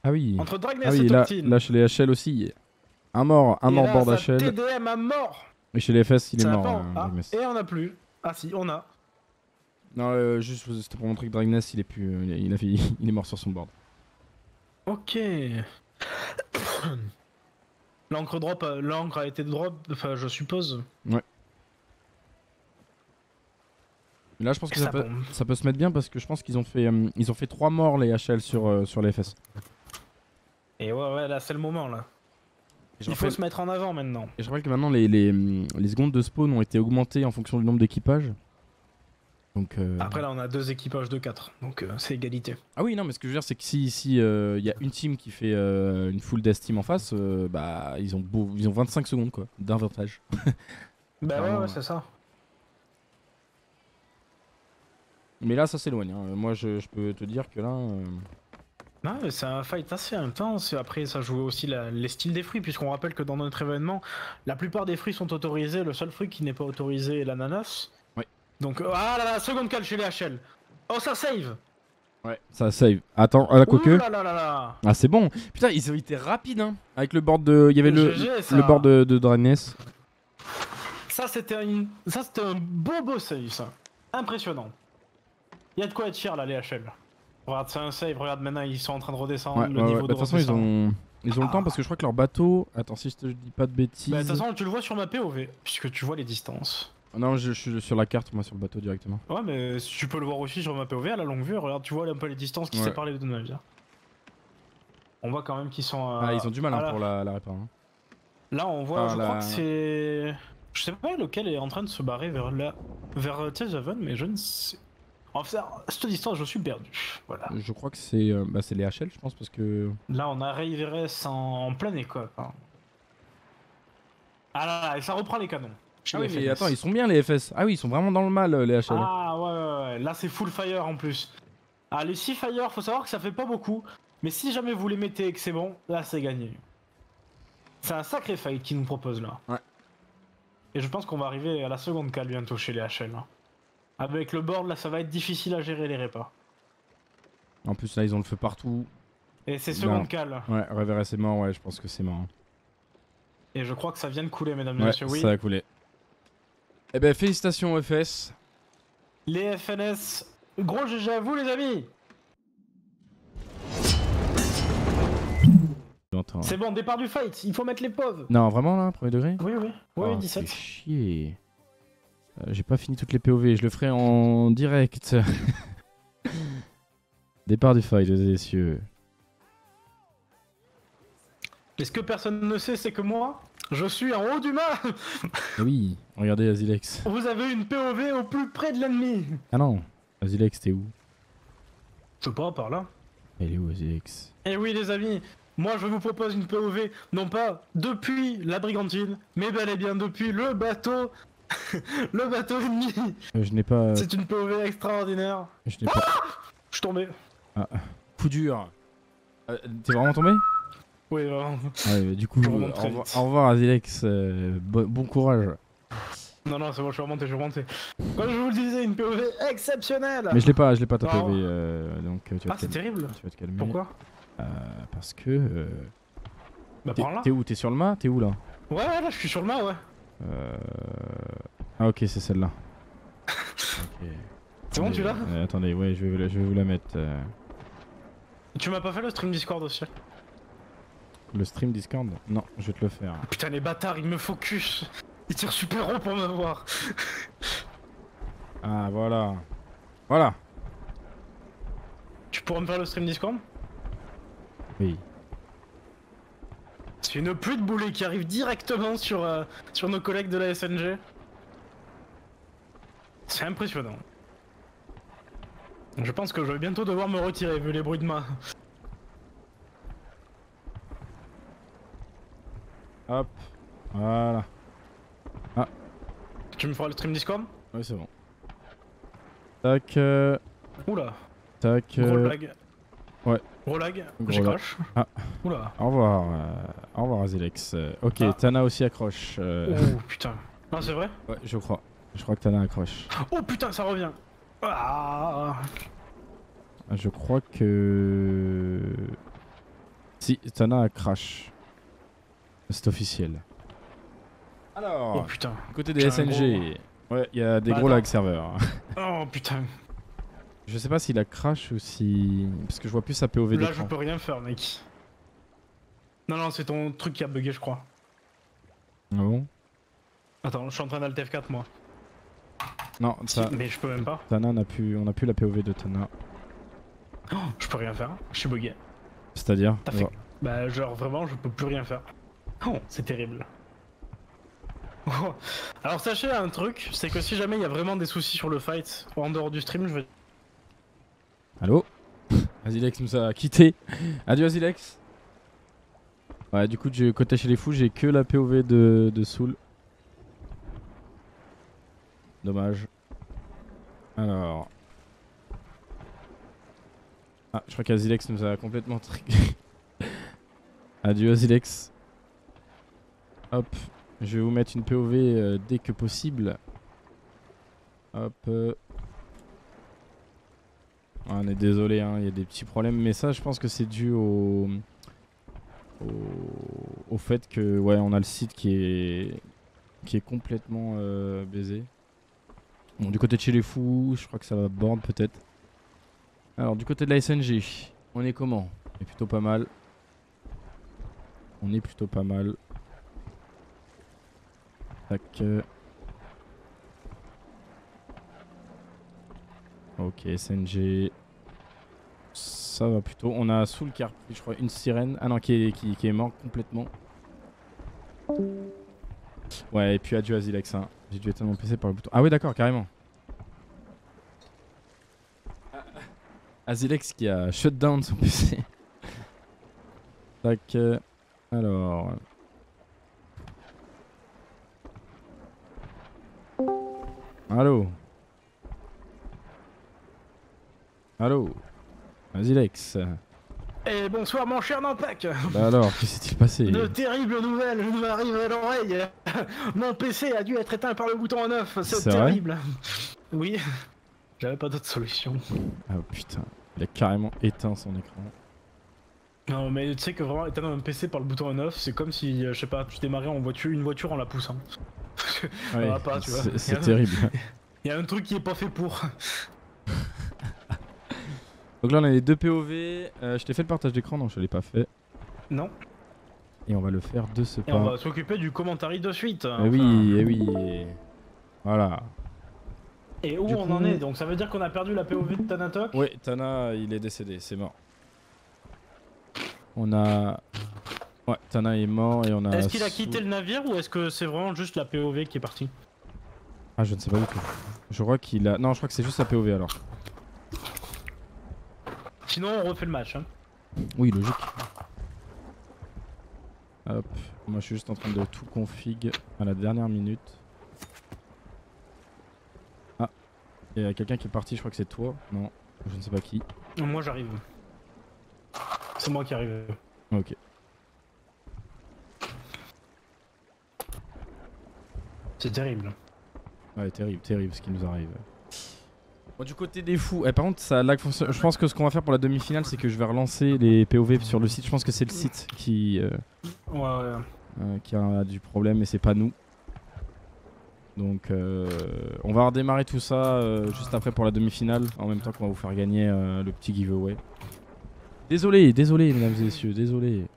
Ah oui. Entre Dragness Ah et oui, là, Toxin. là, chez les HL aussi. Un mort Et là, board ça HL. TDM à mort. Et chez les FS, il est Ça va mort. pas, ah, Dragness. et on a plus. Ah si, on a. Non, juste c'était pour montrer que Dragness, il est plus, il est mort sur son board. Ok. L'encre a été drop, enfin je suppose. Mais là, je pense que Ça ça peut, bombe. ça peut se mettre bien parce que je pense qu'ils ont fait 3 morts les HL sur les FS. Et ouais, là c'est le moment là. Et je Il faut rappelle- se mettre en avant maintenant. Et je rappelle que maintenant les secondes de spawn ont été augmentées en fonction du nombre d'équipages. Donc, Après là on a 2 équipages de 4, donc c'est égalité. Ah oui, non, mais ce que je veux dire, c'est que si il y a une team qui fait une full death team en face, bah ils ont 25 secondes quoi d'avantage. Bah ouais, Clairement, c'est ça. Mais là, ça s'éloigne. Hein. Moi, je peux te dire que là. Non, mais c'est un fight assez intense. Et après, ça joue aussi les styles des fruits, puisqu'on rappelle que dans notre événement, la plupart des fruits sont autorisés. Le seul fruit qui n'est pas autorisé est l'ananas. Ouais. Donc, ah là là, seconde call chez les HL. Oh, ça save. Ouais. Ça save. Attends, à la quoique. Ouh là là là là. Ah, c'est bon. Putain, ils ont été rapides, hein. Avec le board de. Il y avait GG, ça. le board de Dragnes. Ça, c'était un beau save, ça. Impressionnant. Il y a de quoi être fier là, les HL. Regarde, c'est un save. Regarde, maintenant, ils sont en train de redescendre. Le niveau de toute façon, ils ont le temps parce que je crois que leur bateau. Attends, si je te dis pas de bêtises. Bah, de toute façon, tu le vois sur ma POV, puisque tu vois les distances. Non, je suis sur la carte, moi, sur le bateau directement. Ouais, mais tu peux le voir aussi sur ma POV à la longue vue. Regarde, tu vois un peu les distances qui séparent les deux navires. On voit quand même qu'ils sont. Ah, ils ont du mal hein, pour la réparer. Hein. Là, on voit, je crois que c'est. Je sais pas lequel est en train de se barrer vers Tezhaven, mais je ne sais. En fait, à cette distance, je suis perdu. Voilà. Je crois que c'est les HL, je pense, parce que. Là, on a Ray Everest en plein école. Hein. Ah là là, et ça reprend les canons. Ah oui, mais attends, ils sont bien les FS. Ah oui, ils sont vraiment dans le mal, les HL. Ah ouais. Là, c'est full fire en plus. Ah, les 6 fire, faut savoir que ça fait pas beaucoup. Mais si jamais vous les mettez et que c'est bon, là, c'est gagné. C'est un sacré fight qu'ils nous proposent là. Ouais. Et je pense qu'on va arriver à la seconde cale bientôt chez les HL. Hein. Avec le board, là, ça va être difficile à gérer les répas. En plus, là, ils ont le feu partout. Et c'est seconde cale. Ouais, Reverse c'est mort, ouais, je pense que c'est mort. Et je crois que ça vient de couler, mesdames et messieurs. Oui, ça a coulé. Eh ben, félicitations FS. Les FNS, gros GG à vous, les amis. C'est bon, départ du fight, il faut mettre les pauvres. Non, vraiment là, premier degré? Oui, oh, 17. Chier. J'ai pas fini toutes les POV, je le ferai en direct. Départ du fight, les messieurs. Et ce que personne ne sait, c'est que moi, je suis en haut du mât. Oui, regardez Azilex. Vous avez une POV au plus près de l'ennemi. Ah non, Azilex, t'es où? Je sais pas, par là. Elle est où Azilex? Eh oui, les amis, moi je vous propose une POV, non pas depuis la brigantine, mais bel et bien depuis le bateau. Le bateau ennemi. Je n'ai pas. C'est une POV extraordinaire. Je n'ai pas. Je suis tombé. Ah, coup dur. T'es vraiment tombé? Oui, vraiment. Ouais, du coup, au revoir Azilex, bon courage. Non, c'est bon, je suis remonté. Comme je vous le disais, une POV exceptionnelle. Mais je l'ai pas ta POV, donc tu vas te c'est terrible. Tu vas te calmer. Pourquoi? Parce que... Bah prends-la. T'es où? T'es sur le mât? T'es où là? Ouais, là je suis sur le mât, ouais. Ah ok, c'est celle-là. Okay. C'est bon, tu l'as? Attendez, ouais, je vais vous la mettre. Tu m'as pas fait le stream Discord aussi? Le stream Discord? Non, je vais te le faire. Putain, les bâtards, ils me focus. Ils tirent super haut pour me voir. Ah, voilà. Voilà. Tu pourrais me faire le stream Discord? Oui. C'est une pluie de boulets qui arrive directement sur nos collègues de la SNG. C'est impressionnant. Je pense que je vais bientôt devoir me retirer vu les bruits de main. Hop. Voilà. Ah. Tu me feras le stream Discord? Oui, c'est bon. Tac. Oula. Tac. Gros lag. Ouais. Gros lag. Gros J'ai lag. crash. Ah. Oula. Au revoir Azilex. Ok, Tana aussi accroche. Oh putain. Non, c'est vrai? Ouais, je crois. Je crois que Tana accroche. Oh putain, ça revient. Ah. Je crois que... Si, Tana a crash. C'est officiel. Alors, oh putain. côté des SNG, ouais, il y a des gros lag serveurs. Oh putain. Je sais pas s'il a crash ou si... Parce que je vois plus sa POV d'écran. Là, je peux rien faire, mec. Non, c'est ton truc qui a bugué, je crois. Ah bon? Attends, je suis en train d'alt F4, moi. Non, ça... Mais je peux même pas. Tana, on a plus la POV de Tana. Oh, je peux rien faire, je suis bugué. C'est-à-dire? Bah genre vraiment je peux plus rien faire. Oh, c'est terrible. Oh, Alors sachez un truc, c'est que si jamais il y a vraiment des soucis sur le fight en dehors du stream, je vais... Allô? Azilex nous a quitté. Adieu Azilex. Ouais, du coup, côté chez les fous, j'ai que la POV de Soul. Dommage. Alors. Ah, je crois qu'Azilex nous a complètement trigué. Adieu Azilex. Hop. Je vais vous mettre une POV dès que possible. Hop. Ah, on est désolé, hein, il y a des petits problèmes. Mais ça, je pense que c'est dû au fait que ouais, on a le site qui est complètement baisé. Bon, du côté de chez les fous, je crois que ça va board peut-être. Alors, du côté de la SNG, on est comment? On est plutôt pas mal. On est plutôt pas mal. Tac. Ok, SNG. Ça va plutôt. On a Soul qui a repris, je crois, une sirène. Ah non, qui est mort complètement. Ouais, et puis adieu Azilex. Hein. J'ai dû éteindre mon PC par le bouton. Ah oui, d'accord, carrément. Azilex qui a shut down son PC. Tac. Alors. Allô? Allô? Azilex. Et bonsoir mon cher Nampac. Bah alors, que s'est-il passé? De terribles nouvelles nous arrivent à l'oreille. Mon PC a dû être éteint par le bouton en off, c'est terrible. Oui, j'avais pas d'autre solution. Ah putain, il a carrément éteint son écran. Non mais tu sais que vraiment éteindre un PC par le bouton on off, c'est comme si, je sais pas, tu démarrais une voiture en la poussant. Ouais, ça va pas, tu vois. C'est terrible. Il y a un truc qui est pas fait pour. Donc là on a les deux POV, je t'ai fait le partage d'écran, non je l'ai pas fait. Non. Et on va le faire de ce pas. Et on va s'occuper du commentaire de suite. Eh oui, eh oui. Voilà. Et où on en est? Donc ça veut dire qu'on a perdu la POV de Thanatok? Oui, Tana il est décédé, c'est mort. On a... Ouais, Tana est mort et on a... Est-ce qu'il a quitté le navire ou est-ce que c'est vraiment juste la POV qui est partie? Ah je ne sais pas du tout. Je crois qu'il a... Non je crois que c'est juste la POV alors. Sinon on refait le match hein. Oui logique. Hop, moi je suis juste en train de tout config à la dernière minute. Ah, il y a quelqu'un qui est parti, je crois que c'est toi. Non, je ne sais pas qui. Moi j'arrive. C'est moi qui arrive. Ok. C'est terrible. Ouais, terrible, terrible ce qui nous arrive. Bon, du côté des fous, par contre ça lag. Je pense que ce qu'on va faire pour la demi-finale c'est que je vais relancer les POV sur le site. Je pense que c'est le site qui a du problème et c'est pas nous. Donc on va redémarrer tout ça juste après pour la demi-finale, en même temps qu'on va vous faire gagner le petit giveaway. Désolé, désolé mesdames et messieurs, désolé.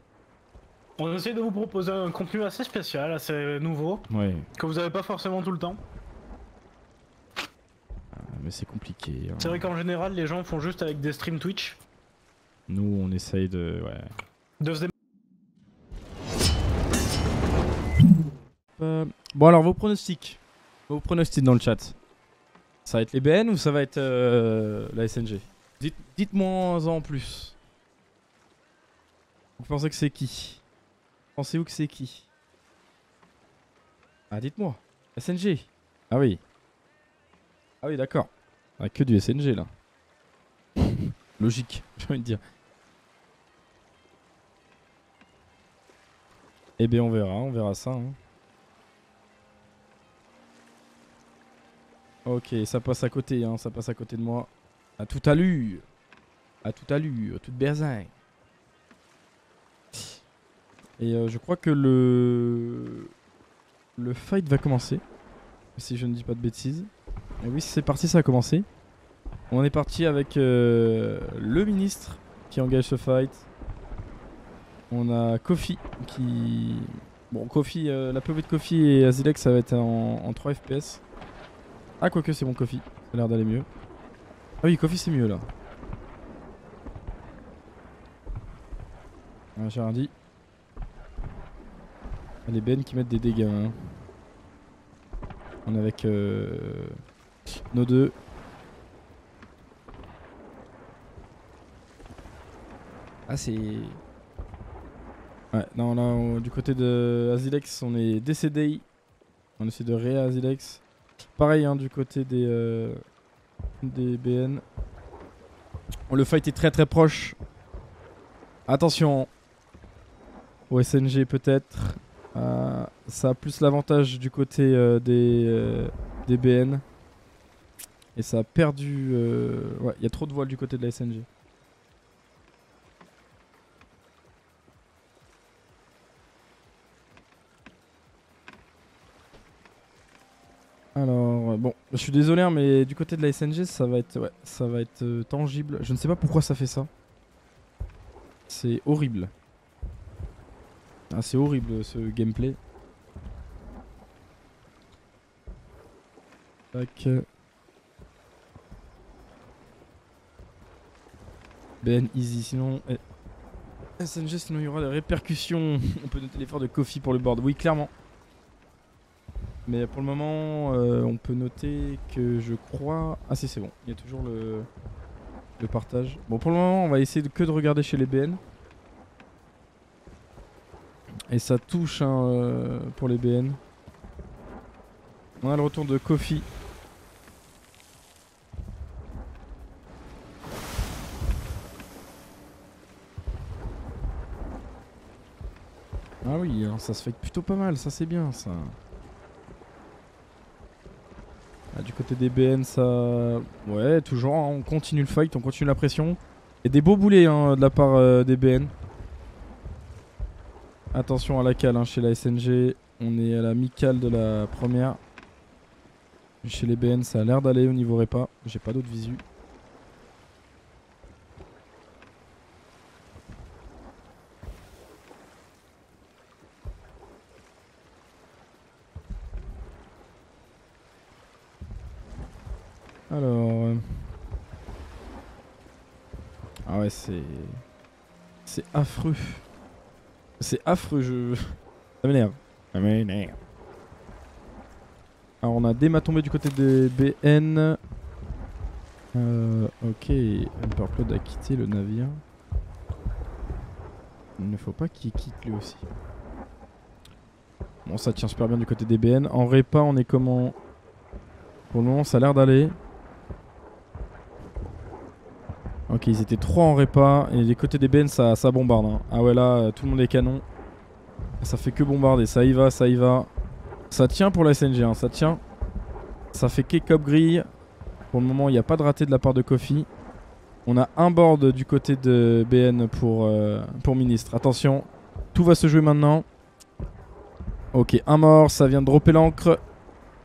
On essaie de vous proposer un contenu assez spécial, assez nouveau, Ouais. que vous avez pas forcément tout le temps. Mais c'est compliqué. Hein. C'est vrai qu'en général les gens font juste avec des streams Twitch. Nous on essaye de... Ouais. De se Bon alors vos pronostics. Vos pronostics dans le chat. Ça va être les BN ou ça va être la SNG? Dites-moi en plus. Vous pensez que c'est qui? Pensez-vous que c'est qui? Ah dites-moi. SNG. Ah oui. Ah oui d'accord. Ah, que du SNG là. Logique, j'ai envie de dire. Eh bien on verra ça. Hein. Ok, ça passe à côté, hein, ça passe à côté de moi. À toute allure. À toute allure, toute berzingue. Et je crois que le fight va commencer. Si je ne dis pas de bêtises. Et oui, c'est parti, ça a commencé. On est parti avec le ministre qui engage ce fight. On a Kofi qui... Bon, Kofi, la POV de Kofi et Azilex, ça va être en 3 FPS. Ah, quoique c'est bon, Kofi. Ça a l'air d'aller mieux. Ah oui, Kofi c'est mieux là. J'ai rien dit. Les Ben qui mettent des dégâts. Hein. On est avec nos deux. Ah c'est... Ouais, non là du côté de Azilex on est décédé. On essaie de Azilex. Pareil hein, du côté des BN. Oh, le fight est très très proche. Attention. Au SNG peut-être. Ça a plus l'avantage du côté des BN. Et ça a perdu... Ouais, il y a trop de voiles du côté de la SNG. Alors, bon, je suis désolé, hein, mais du côté de la SNG, ça va être, ouais, ça va être tangible. Je ne sais pas pourquoi ça fait ça. C'est horrible. Ah, c'est horrible ce gameplay. Tac. Ben easy, sinon... SNG, sinon il y aura des répercussions. On peut noter l'effort de Kofi pour le board. Oui, clairement. Mais pour le moment, on peut noter que je crois... Ah si, c'est bon. Il y a toujours le partage. Bon, pour le moment, on va essayer que de regarder chez les BN. Et ça touche hein, pour les BN. On a le retour de Kofi. Ah oui, alors ça se fait plutôt pas mal, ça c'est bien ça. Ah, du côté des BN, ça... Ouais, toujours, hein, on continue le fight, on continue la pression. Et des beaux boulets hein, de la part des BN. Attention à la cale hein, chez la SNG. On est à la mi-cale de la première. Chez les BN, ça a l'air d'aller au niveau repas. J'ai pas d'autre visu. Alors... Ah ouais, c'est... C'est affreux. C'est affreux, Ça m'énerve. Ça m'énerve. Alors on a des mâts tombés du côté des BN. Ok, Emperor a quitté le navire. Il ne faut pas qu'il quitte lui aussi. Bon, ça tient super bien du côté des BN. En répa, on est comment? Pour le moment, ça a l'air d'aller. Ok, ils étaient 3 en répa. Et des côtés des BN, ça bombarde. Hein. Ah ouais, là, tout le monde est canon. Ça fait que bombarder. Ça y va, ça y va. Ça tient pour la SNG, hein, ça tient. Ça fait kick-up grille. Pour le moment, il n'y a pas de raté de la part de Kofi. On a un board du côté de BN pour Ministre. Attention, tout va se jouer maintenant. Ok, un mort, ça vient de dropper l'encre.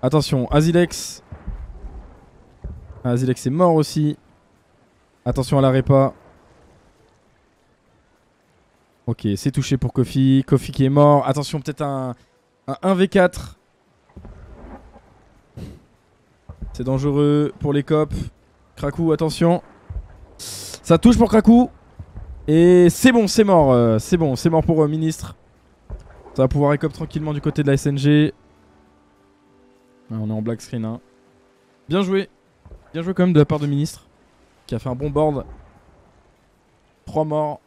Attention, Azilex. Azilex est mort aussi. Attention à la répa. Ok, c'est touché pour Kofi. Kofi qui est mort. Attention, peut-être un 1v4. C'est dangereux pour les cops. Krakou, attention. Ça touche pour Krakou. Et c'est bon, c'est mort. C'est bon, c'est mort pour Ministre. Ça va pouvoir écop tranquillement du côté de la SNG. On est en black screen. Hein. Bien joué. Bien joué quand même de la part de Ministre. Qui a fait un bon board. 3 morts.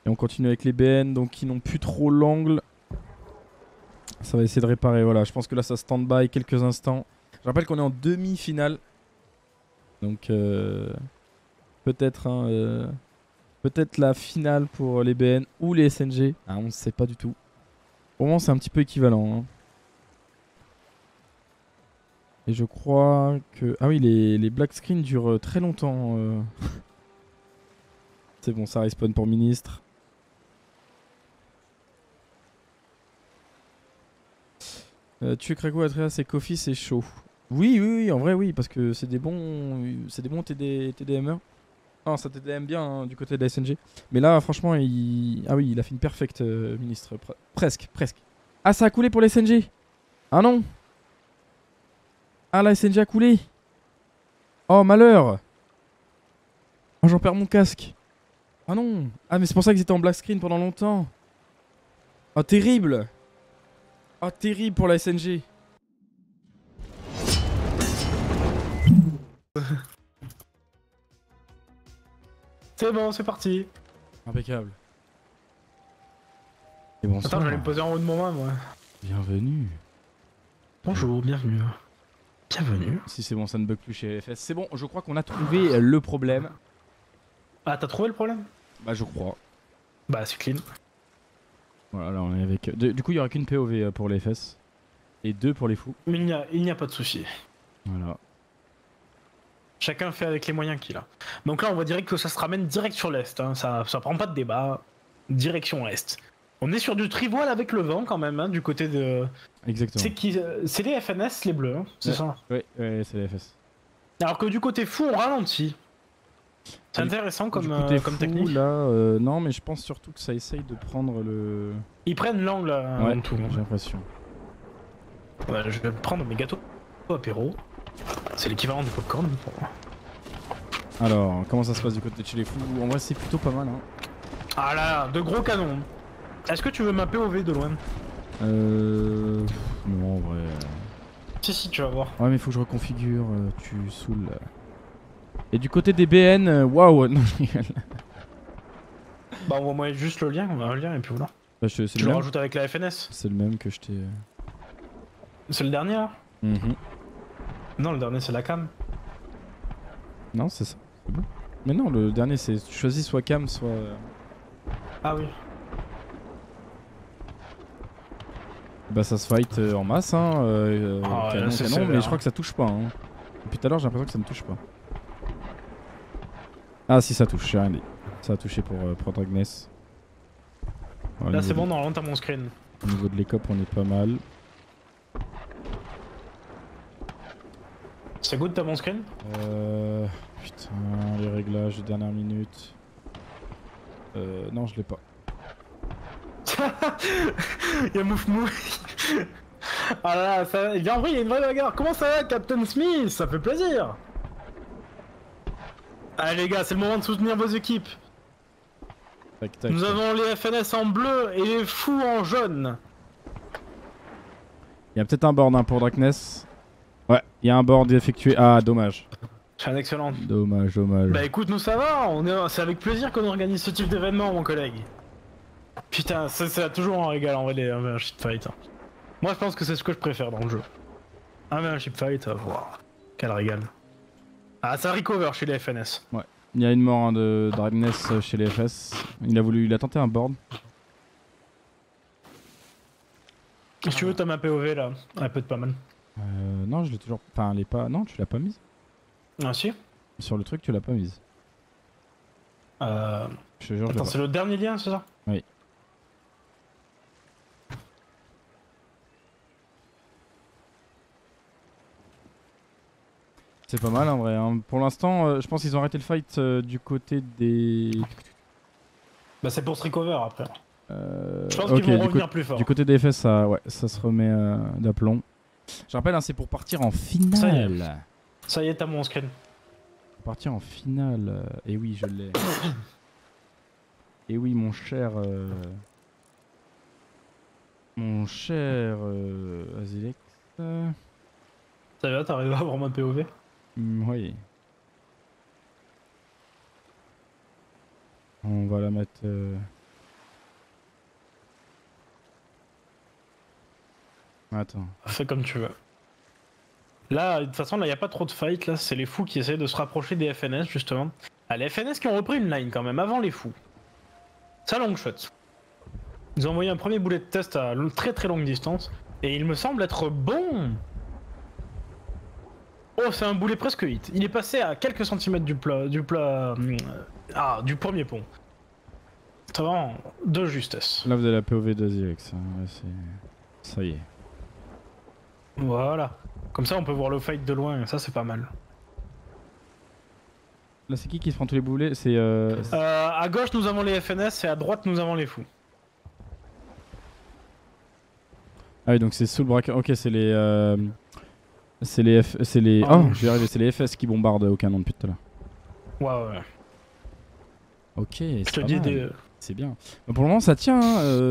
Et on continue avec les BN. Donc qui n'ont plus trop l'angle. Ça va essayer de réparer. Voilà, je pense que là ça stand by quelques instants. Je rappelle qu'on est en demi-finale. Donc peut-être hein, peut-être la finale pour les BN ou les SNG. Ah, on ne sait pas du tout. Pour le moment c'est un petit peu équivalent. Hein. Et je crois que... Ah oui, les black screens durent très longtemps. C'est bon, ça respawn pour Ministre. Tuer Krakow, Atreus et Kofi, c'est chaud. Oui, oui, oui, en vrai, oui, parce que c'est des bons TDMers. Non, ça TDM bien hein, du côté de la SNG. Mais là, franchement, ah oui, il a fait une perfecte Ministre. Presque, presque. Ah, ça a coulé pour la SNG. Ah non. Ah, la SNG a coulé. Oh, malheur. Oh, j'en perds mon casque. Ah non. Ah, mais c'est pour ça qu'ils étaient en black screen pendant longtemps. Oh, terrible. Oh, terrible pour la SNG. C'est bon, c'est parti. Impeccable. Et bonsoir. Attends, j'allais me poser en haut de mon main, moi. Bienvenue. Bonjour, bienvenue. Bienvenue. Si c'est bon, ça ne bug plus chez FS. C'est bon, je crois qu'on a trouvé le problème. Ah, t'as trouvé le problème? Bah, je crois. Bah, c'est clean. Voilà, là on est avec. Du coup, il y aura qu'une POV pour les FS. Et 2 pour les fous. Mais il n'y a pas de souci. Voilà. Chacun fait avec les moyens qu'il a. Donc là, on voit direct que ça se ramène direct sur l'est. Hein. Ça prend pas de débat. Direction est. On est sur du trivoile avec le vent quand même, hein, du côté de. Exactement. C'est les FNS, les bleus, hein, c'est ouais. ça. Oui, c'est les FS. Alors que du côté fou, on ralentit. C'est intéressant comme technique. Là, non, mais je pense surtout que ça essaye de prendre le. Ils prennent l'angle ouais, en tout. J'ai l'impression. Ouais, je vais prendre mes gâteaux apéro. C'est l'équivalent du popcorn pour moi. Alors, comment ça se passe du côté de chez les fous? En vrai, c'est plutôt pas mal. Hein. Ah là, de gros canons. Est-ce que tu veux ma POV de loin? Non, en vrai. Si, tu vas voir. Ouais, mais faut que je reconfigure. Tu saoules. Et du côté des BN, waouh! Non, je rigole. Bah, envoie-moi juste le lien, on va un lien et puis voilà. Bah, Tu le rajoutes avec la FNS? C'est le même que je t'ai. C'est le dernier là? Mm-hmm. Non, le dernier c'est la cam. Non, c'est ça. C'est bon. Mais non, le dernier c'est. Tu choisis soit cam, soit. Ah oui. Bah, ça se fight en masse, hein. Canon, là, canon, mais je crois que ça touche pas. Hein. Depuis tout à l'heure, j'ai l'impression que ça ne touche pas. Ah, si, ça touche, j'ai rien dit. Ça a touché pour Dragness. Voilà, Là, c'est bon, normalement, t'as mon screen. Au niveau de l'écope, on est pas mal. C'est good, t'as mon screen? Putain, les réglages de dernière minute. Non, je l'ai pas. Y'a Moufmou. Ah là là, ça... en vrai, il y a une vraie bagarre. Comment ça va, Captain Smith? Ça fait plaisir. Allez les gars, c'est le moment de soutenir vos équipes. Tac, tac, Nous tac. avons les FNS en bleu et les fous en jaune. Il y a peut-être un board hein, pour Dragness. Ouais, il y a un board effectué. Ah, dommage. C'est un excellent. Dommage, dommage. Bah écoute, nous ça va, c'est avec plaisir qu'on organise ce type d'événement, mon collègue. Putain, c'est toujours un régal en vrai, un shit fight. Hein. Moi je pense que c'est ce que je préfère dans le jeu. Un ship fight, wow. Quel régal. Ah, ça recover chez les FNS. Ouais. Il y a une mort hein, de Dragness chez les FS. Il a tenté un board. Si tu veux, t'as ma POV là. Elle peut être pas mal. Non, je l'ai toujours. Enfin, elle est pas. Non, tu l'as pas mise. Ah si. Sur le truc, tu l'as pas mise. Je te jure, Attends, c'est le dernier lien, c'est ça? Oui. C'est pas mal en vrai. Hein. Pour l'instant, je pense qu'ils ont arrêté le fight du côté des. Bah, c'est pour se recover après. Je pense ok, qu'ils vont revenir plus fort. Du côté des FS, ça, ouais, ça se remet d'aplomb. Je rappelle, hein, c'est pour partir en finale. Ça y est, t'as mon screen. Pour partir en finale. Et oui, je l'ai. Et oui, mon cher. Mon cher. Azilex. Ça va, t'arrives à avoir ma POV? Oui. On va la mettre. Attends. Fais comme tu veux. Là, de toute façon, là, y a pas trop de fight. Là, c'est les fous qui essaient de se rapprocher des FNS, justement. Ah, les FNS qui ont repris une line quand même, avant les fous. Ça, long shot. Ils ont envoyé un premier boulet de test à très très longue distance. Et il me semble être bon. Oh, c'est un boulet presque hit. Il est passé à quelques centimètres du premier pont. C'est vraiment de justesse. Là, vous avez la POV d'Azilex. Hein. Ça y est. Voilà. Comme ça, on peut voir le fight de loin. Ça, c'est pas mal. Là, c'est qui se prend tous les boulets? C'est. À gauche, nous avons les FNS et à droite, nous avons les fous. Ah oui, donc c'est sous le braquage. Ok, c'est les. C'est les. Oh, je vais y arriver, c'est les FS qui bombardent au canon depuis tout à l'heure. Ouais. Ok, Je c'est te pas dis mal. C'est bien. Bah, pour le moment, ça tient.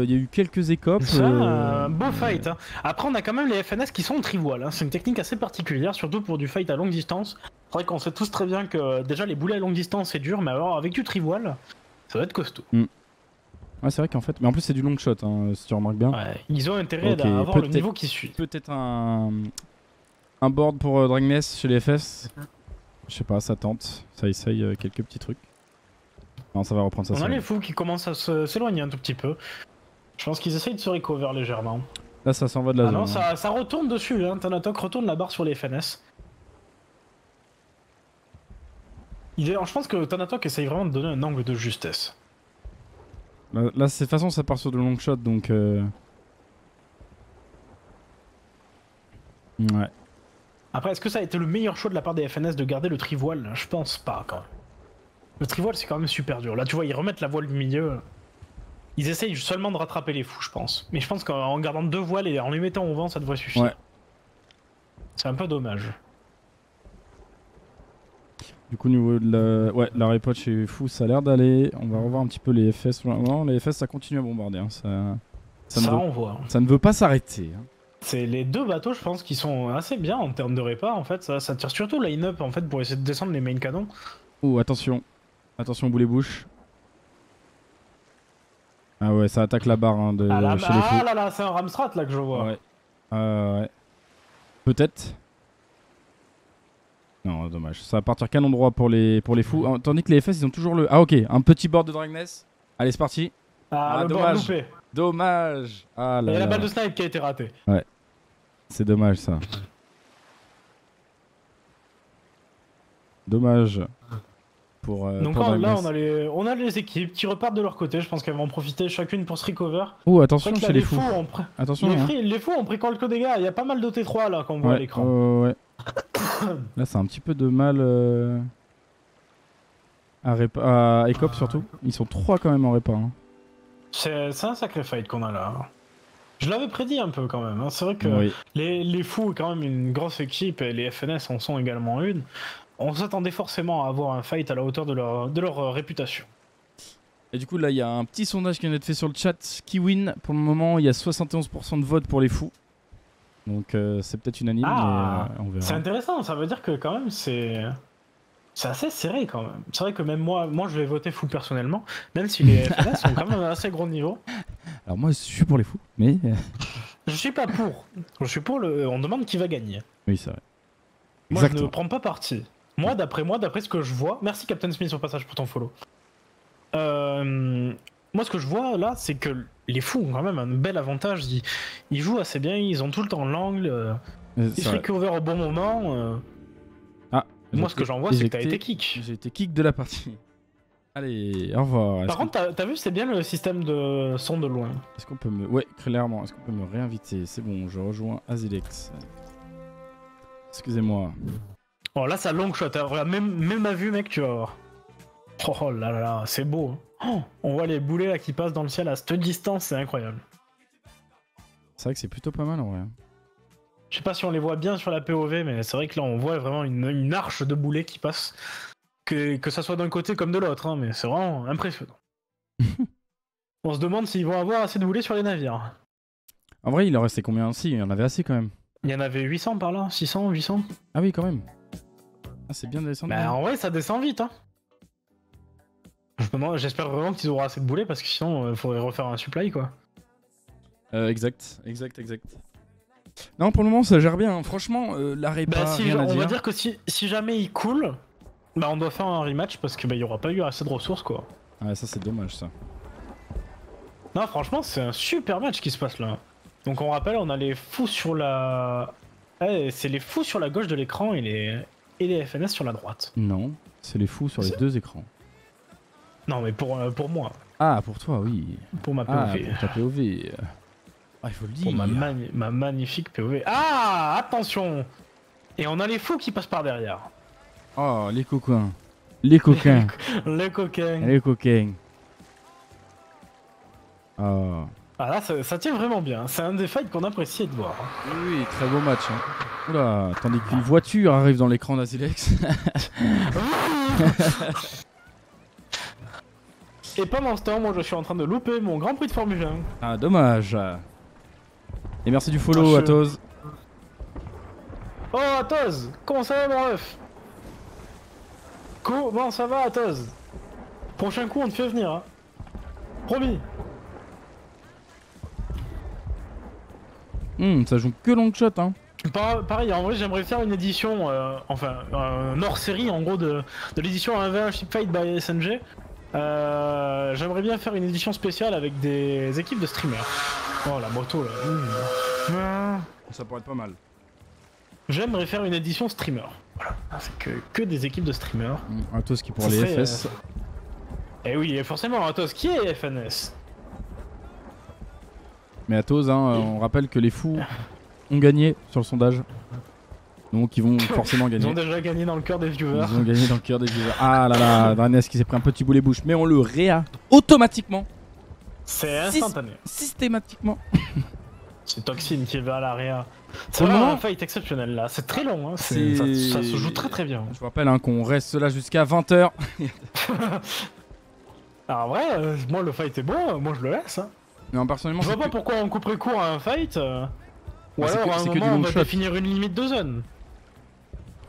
Il y a eu quelques écopes. C'est un beau fight. Hein. Après, on a quand même les FNS qui sont en trivoile. Hein. C'est une technique assez particulière, surtout pour du fight à longue distance. C'est vrai qu'on sait tous très bien que déjà les boulets à longue distance c'est dur, mais alors avec du trivoile, ça va être costaud. Ouais, c'est vrai qu'en fait. Mais en plus, c'est du long shot, hein, si tu remarques bien. Ouais, ils ont intérêt Ok, à avoir le niveau qui suit. Peut-être un board pour Dragness chez les FS. Je sais pas, ça tente. Ça essaye quelques petits trucs. Non, ça va reprendre ça. On a les fous qui commencent à s'éloigner un tout petit peu. Je pense qu'ils essayent de se recover légèrement. Là, ça s'en va de la Ah zone. non, Hein. ça retourne dessus. Hein. Thanatok retourne la barre sur les FNS. Je pense que Thanatok essaye vraiment de donner un angle de justesse. Là, de toute façon, ça part sur de long shot, donc... Ouais. Après, est-ce que ça a été le meilleur choix de la part des FNS de garder le trivoile? Je pense pas, quand même. Le trivoile, c'est quand même super dur. Là, tu vois, ils remettent la voile du milieu. Ils essayent seulement de rattraper les fous, je pense. Mais je pense qu'en gardant 2 voiles et en les mettant au vent, ça devrait suffire. Ouais. C'est un peu dommage. Du coup, au niveau de la... Ouais, la repot chez Fou, ça a l'air d'aller. On va revoir un petit peu les FS. Non, les FS, ça continue à bombarder. Hein. Ça, on voit. Ça ne veut pas s'arrêter. Hein. C'est les 2 bateaux, je pense, qui sont assez bien en termes de répa, en fait. Ça tire surtout line-up, en fait, pour essayer de descendre les main canons. Oh, attention. Attention, boulet bouche. Ah ouais, ça attaque la barre hein, chez les fous. Ah là là, c'est un Ramstrat, là, que je vois. Ouais. Ouais. Peut-être. Non, dommage. Ça va partir qu'un endroit pour les fous. Tandis que les FS, ils ont toujours le... Ah ok, un petit board de Dragness. Allez, c'est parti. Ah, le dommage. board loupé. Dommage. Ah là Il y a là. la balle de snipe qui a été ratée. Ouais. C'est dommage ça. Dommage. Donc pour là, Dragness. on a les équipes qui repartent de leur côté. Je pense qu'elles vont en profiter chacune pour se recover. Oh, attention Là, chez les fous. Attention. Les fous ont pris quelques dégâts. Il y a pas mal de T3 là qu'on voit à l'écran. Ouais. Là, c'est un petit peu de mal à Ecop surtout. Ils sont 3 quand même en répa. Hein. C'est un sacré fight qu'on a là. Je l'avais prédit un peu quand même. Hein. C'est vrai que Oui. les fous, quand même, une grosse équipe et les FNS en sont également une. On s'attendait forcément à avoir un fight à la hauteur de leur réputation. Et du coup, là, il y a un petit sondage qui vient d'être fait sur le chat. Qui win? Pour le moment, il y a 71% de vote pour les fous. Donc, c'est peut-être unanime, mais on verra. C'est intéressant. Ça veut dire que quand même, c'est assez serré quand même. C'est vrai que même moi, je vais voter fou personnellement, même si les FNS sont quand même à assez gros niveau. Alors moi, je suis pour les fous, mais... Je suis pas pour. Je suis pour le... On demande qui va gagner. Oui, c'est vrai. Moi, je ne prends pas parti. Moi, d'après ce que je vois... Merci Captain Smith au passage pour ton follow. Moi, ce que je vois là, c'est que les fous ont quand même un bel avantage. Ils jouent assez bien, ils ont tout le temps l'angle. Ils se recover au bon moment. Moi, ce que j'en vois, c'est que t'as été kick. J'ai été kick de la partie. Allez, au revoir. Par contre, t'as vu, c'est bien le système de son de loin. Est-ce qu'on peut me... Ouais, clairement. Est-ce qu'on peut me réinviter? C'est bon, je rejoins Azilex. Excusez-moi. Oh, là, ça long shot. Hein. Même à vue, mec, tu vas voir. Oh là là là, c'est beau. Hein. Oh, on voit les boulets là qui passent dans le ciel à cette distance, c'est incroyable. C'est vrai que c'est plutôt pas mal en vrai. Je sais pas si on les voit bien sur la POV, mais c'est vrai que là, on voit vraiment une arche de boulets qui passe. Que ça soit d'un côté comme de l'autre, hein, mais c'est vraiment impressionnant. On se demande s'ils vont avoir assez de boulets sur les navires. En vrai, il en restait combien? Si, il y en avait assez quand même. Il y en avait 800 par là, 600, 800. Ah oui, quand même. Ah, c'est bien de descendre. Bah, en vrai, ça descend vite, hein. J'espère vraiment qu'ils auront assez de boulets parce que sinon, il faudrait refaire un supply, quoi. Exact. Non, pour le moment, ça gère bien. Hein. Franchement, la répa, rien à dire. On va dire que si jamais il coule, bah on doit faire un rematch parce que bah il y aura pas eu assez de ressources, quoi. Ouais, ça c'est dommage, ça. Non, franchement, c'est un super match qui se passe là. Donc on rappelle, on a les fous sur la... c'est les fous sur la gauche de l'écran et les FNS sur la droite. Non, c'est les fous sur les 2 écrans. Non, mais pour moi. Ah, pour toi, oui. Pour ma POV. Pour ta POV. Ah, il faut le dire. Pour ma magnifique POV. Ah, attention. Et on a les fous qui passent par derrière. Oh, les coquins. Les coquins. Les coquins. Les coquins. Oh. Ah là, ça tient vraiment bien. C'est un des fights qu'on apprécie de voir. Oui, très beau match. Hein. Oula, tandis qu'une voiture arrive dans l'écran d'Azilex. Et pendant ce temps, moi je suis en train de louper mon Grand Prix de Formule 1. Ah, dommage. Et merci du follow, Atos. Oh, Atos, comment ça va, mon ref? Comment ça va, Atos? Prochain coup, on te fait venir, hein. Promis. Ça joue que long shot, hein. Pareil, en vrai, j'aimerais faire une édition, enfin, un hors-série, en gros, de l'édition 1v1 Ship Fight by SNG. J'aimerais bien faire une édition spéciale avec des équipes de streamers. Oh, la moto, là. Ça pourrait être pas mal. J'aimerais faire une édition streamer. Voilà, c'est que des équipes de streamers. Atos qui pour les FS. Eh oui, et forcément, Atos qui est FNS. Mais Atos, hein, on rappelle que les fous ont gagné sur le sondage. Donc ils vont forcément gagner. Ils ont déjà gagné dans le cœur des viewers. Ils ont gagné dans le cœur des viewers. Ah là là, Vanessa qui s'est pris un petit boulet bouche. Mais on le réa automatiquement. C'est instantané. Systématiquement. C'est Toxine qui va à l'area. C'est Pour le vraiment moment, un fight exceptionnel là. C'est très long. Hein. Ça c'est- se joue très très bien. Je vous rappelle hein, qu'on reste là jusqu'à 20h. Alors, en vrai, moi le fight est bon. Moi je le laisse. Hein. Non, personnellement, Je vois c'est pas que- pourquoi on couperait court à un fight. Ou Bah, c'est alors que- à un c'est que du moment on long va shot. définir une limite de zone.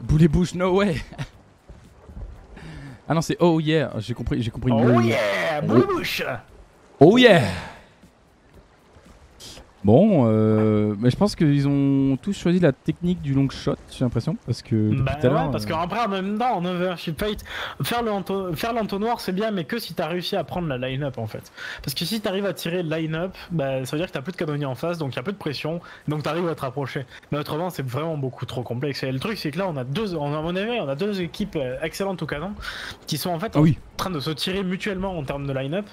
boulet bouche, no way. Ah non, c'est oh yeah. J'ai compris. Oh no. yeah, boule bouche. Oh yeah. Bon, mais je pense qu'ils ont tous choisi la technique du long shot, j'ai l'impression, parce que depuis Bah tout à l'heure, ouais, parce qu'après en même temps, en overship fight, faire l'entonnoir c'est bien, mais que si t'as réussi à prendre la line-up en fait. Parce que si t'arrives à tirer le line-up, bah ça veut dire que t'as plus de canonniers en face, donc y a plus de pression, donc t'arrives à te rapprocher. Mais autrement, c'est vraiment beaucoup trop complexe. Et le truc, c'est que là, à mon avis, on a deux équipes excellentes au canon, qui sont en fait Ah oui. en train de se tirer mutuellement en termes de line-up.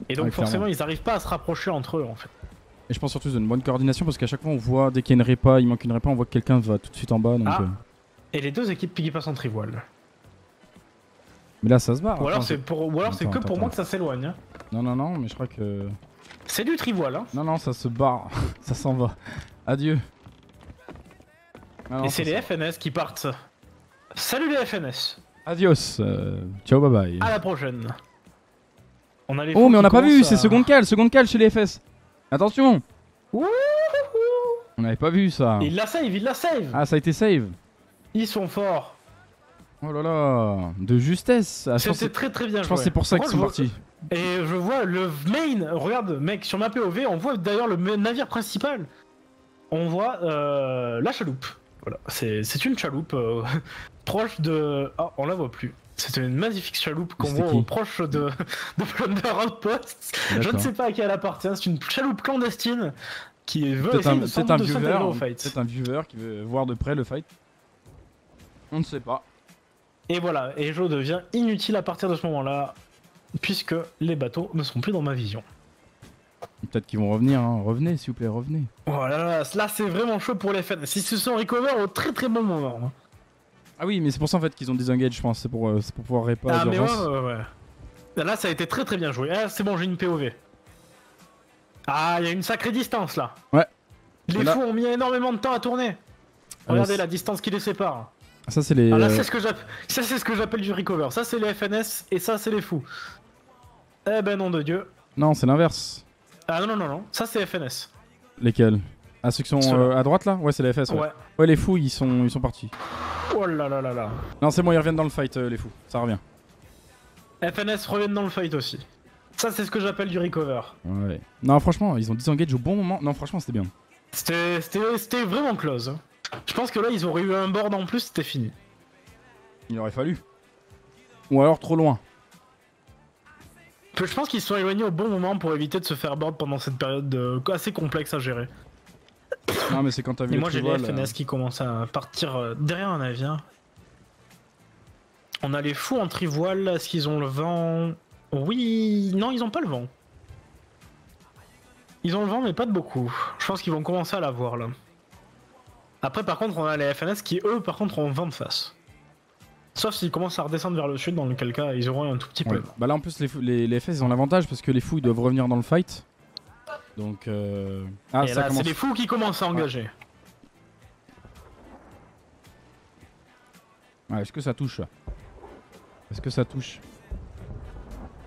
Et donc Ouais, forcément, clairement. ils arrivent pas à se rapprocher entre eux en fait. Et je pense surtout qu'ils ont une bonne coordination parce qu'à chaque fois on voit, dès qu'il y a une répa, il manque une répa, on voit que quelqu'un va tout de suite en bas. Donc, Ah. Et les deux équipes qui passent en trivoile. Mais là ça se barre. Ou alors Attends, c'est que Attends, pour moi que ça s'éloigne. Hein. Non, mais je crois que. C'est du trivoile. Hein. Non, ça se barre. Ça s'en va. Adieu. Ah non, Et ça c'est les s'en- FNS qui partent. Salut les FNS. Adios. Ciao, bye bye. À la prochaine. On a les Oh, fous mais on qui n'a pas vu, commencent c'est à- seconde cale chez les FS. Attention. Wouhou. On n'avait pas vu ça. Il la save. Ah, ça a été save. Ils sont forts. Oh là là. De justesse. Ah, je pense C'était très très bien je pense que joué. c'est pour ça qu'ils Moi, sont je vois- partis. Et je vois le main, regarde mec, sur ma POV, on voit d'ailleurs le navire principal. On voit la chaloupe. Voilà, c'est une chaloupe proche de... Ah, on la voit plus. C'est une magnifique chaloupe qu'on C'était voit qui proche de Plunder Outpost. Je ne D'accord. sais pas à qui elle appartient, c'est une chaloupe clandestine qui veut Peut-être essayer un, de peut-être un de s'intégrer viewer, au fight. peut-être un viewer qui veut voir de près le fight. On ne sait pas. Et voilà, et Joe devient inutile à partir de ce moment-là, puisque les bateaux ne sont plus dans ma vision. Peut-être qu'ils vont revenir, hein. Revenez s'il vous plaît, revenez. Voilà, là c'est vraiment chaud pour les fans. S'ils se sont recover au très très bon moment. Hein. Ah oui, mais c'est pour ça en fait qu'ils ont désengage, je pense. C'est pour pouvoir réparer Ah mais d'urgence. ouais. Là ça a été très très bien joué. Ah c'est bon, j'ai une POV. Ah, il y a une sacrée distance là. Ouais. Les Là- fous ont mis énormément de temps à tourner. Ah, Regardez c'est- la distance qui les sépare. Ça c'est les. Ah, là c'est ce que j'appelle du recover. Ça c'est les FNS et ça c'est les fous. Eh ben nom de Dieu. Non, c'est l'inverse. Ah non, ça c'est FNS. Lesquels? Ah, ceux qui sont Ceux-là. à droite là? Ouais, c'est les FS. Ouais. Ouais. Ouais, les fous ils sont partis. Oh là là là là. Non, c'est bon, ils reviennent dans le fight, les fous. Ça revient. FNS reviennent dans le fight aussi. Ça c'est ce que j'appelle du recover. Ouais. Non, franchement, ils ont désengage au bon moment. Non, franchement, c'était bien. C'était vraiment close. Je pense que là ils auraient eu un board en plus, c'était fini. Il aurait fallu. Ou alors trop loin. Je pense qu'ils se sont éloignés au bon moment pour éviter de se faire board pendant cette période assez complexe à gérer. Non, mais c'est quand t'as vu Et le moi j'ai les trivoile, FNS qui commencent à partir derrière un navire. On a les fous en trivoile, est-ce qu'ils ont le vent? Oui, non ils ont pas le vent. Ils ont le vent mais pas de beaucoup. Je pense qu'ils vont commencer à l'avoir là. Après par contre on a les FNS qui eux par contre ont le vent de face. Sauf s'ils commencent à redescendre vers le sud dans lequel cas ils auront un tout petit peu. Ouais. Bah là en plus les FS ils ont l'avantage parce que les fous ils doivent revenir dans le fight. Donc ah Et ça là commence. c'est les fous qui commencent à engager. Ouais, est-ce que ça touche là? Est-ce que ça touche?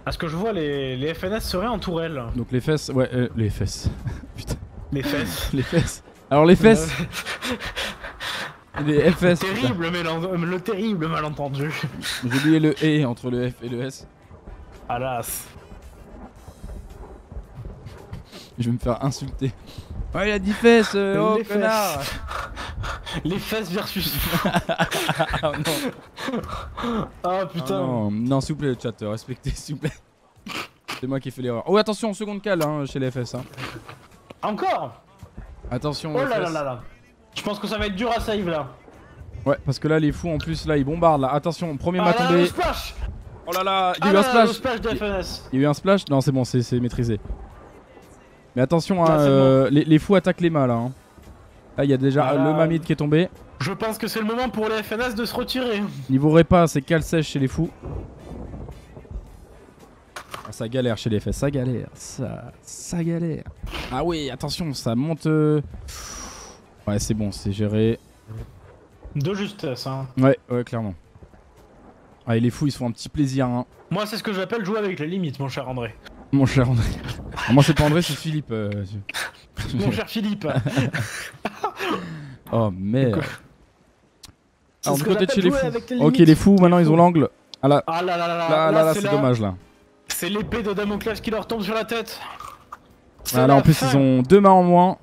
À ce que je vois, les FNS seraient en tourelle. Donc les fesses, ouais, les fesses. Putain, Les fesses. les fesses. Alors les fesses, les FS. Terrible, le terrible malentendu. J'ai oublié le E entre le F et le S. Alas. Je vais me faire insulter. Ouais, il a dit fesses, oh Les connard. fesses. Les fesses versus. Ah non. Ah putain. Non, non s'il vous plaît, le chat, respectez, s'il vous plaît. C'est moi qui ai fait l'erreur. Oh, attention, seconde cale hein, chez les FS. Hein. Encore. Attention, Oh là FS. là là là. Je pense que ça va être dur à save là. Ouais, parce que là, les fous en plus, là, ils bombardent là. Attention, premier Ah m'a là là, tombé. le splash. Oh là là, il y a Ah eu un là là, le splash. splash de FNS. Il y a eu un splash. Non, c'est bon, c'est maîtrisé. Mais attention, hein, Là, c'est bon. les fous attaquent les mâts là. Hein. Là, il y a déjà Ah là. le mamite qui est tombé. Je pense que c'est le moment pour les FNS de se retirer. Niveau repas, c'est cale sèche chez les fous. Ah, ça galère chez les FS, ça galère. Ça galère. Ah oui, attention, ça monte. Ouais, c'est bon, c'est géré. De justesse, hein. Ouais, ouais, clairement. Ah, et les fous, ils se font un petit plaisir, hein. Moi, c'est ce que j'appelle jouer avec les limites, mon cher André. Mon cher André. Ah, moi, c'est pas André, c'est Philippe. Mon cher Philippe. Oh merde. Alors, du ce que côté de chez les j'appelle fous. jouer avec les Ok, limites. les fous, maintenant, ils ont l'angle. Ah là, Ah là là là là, c'est dommage, là. C'est l'épée de Damoclès qui leur tombe sur la tête. Ah, là, en plus, ils ont 2 mâts en moins.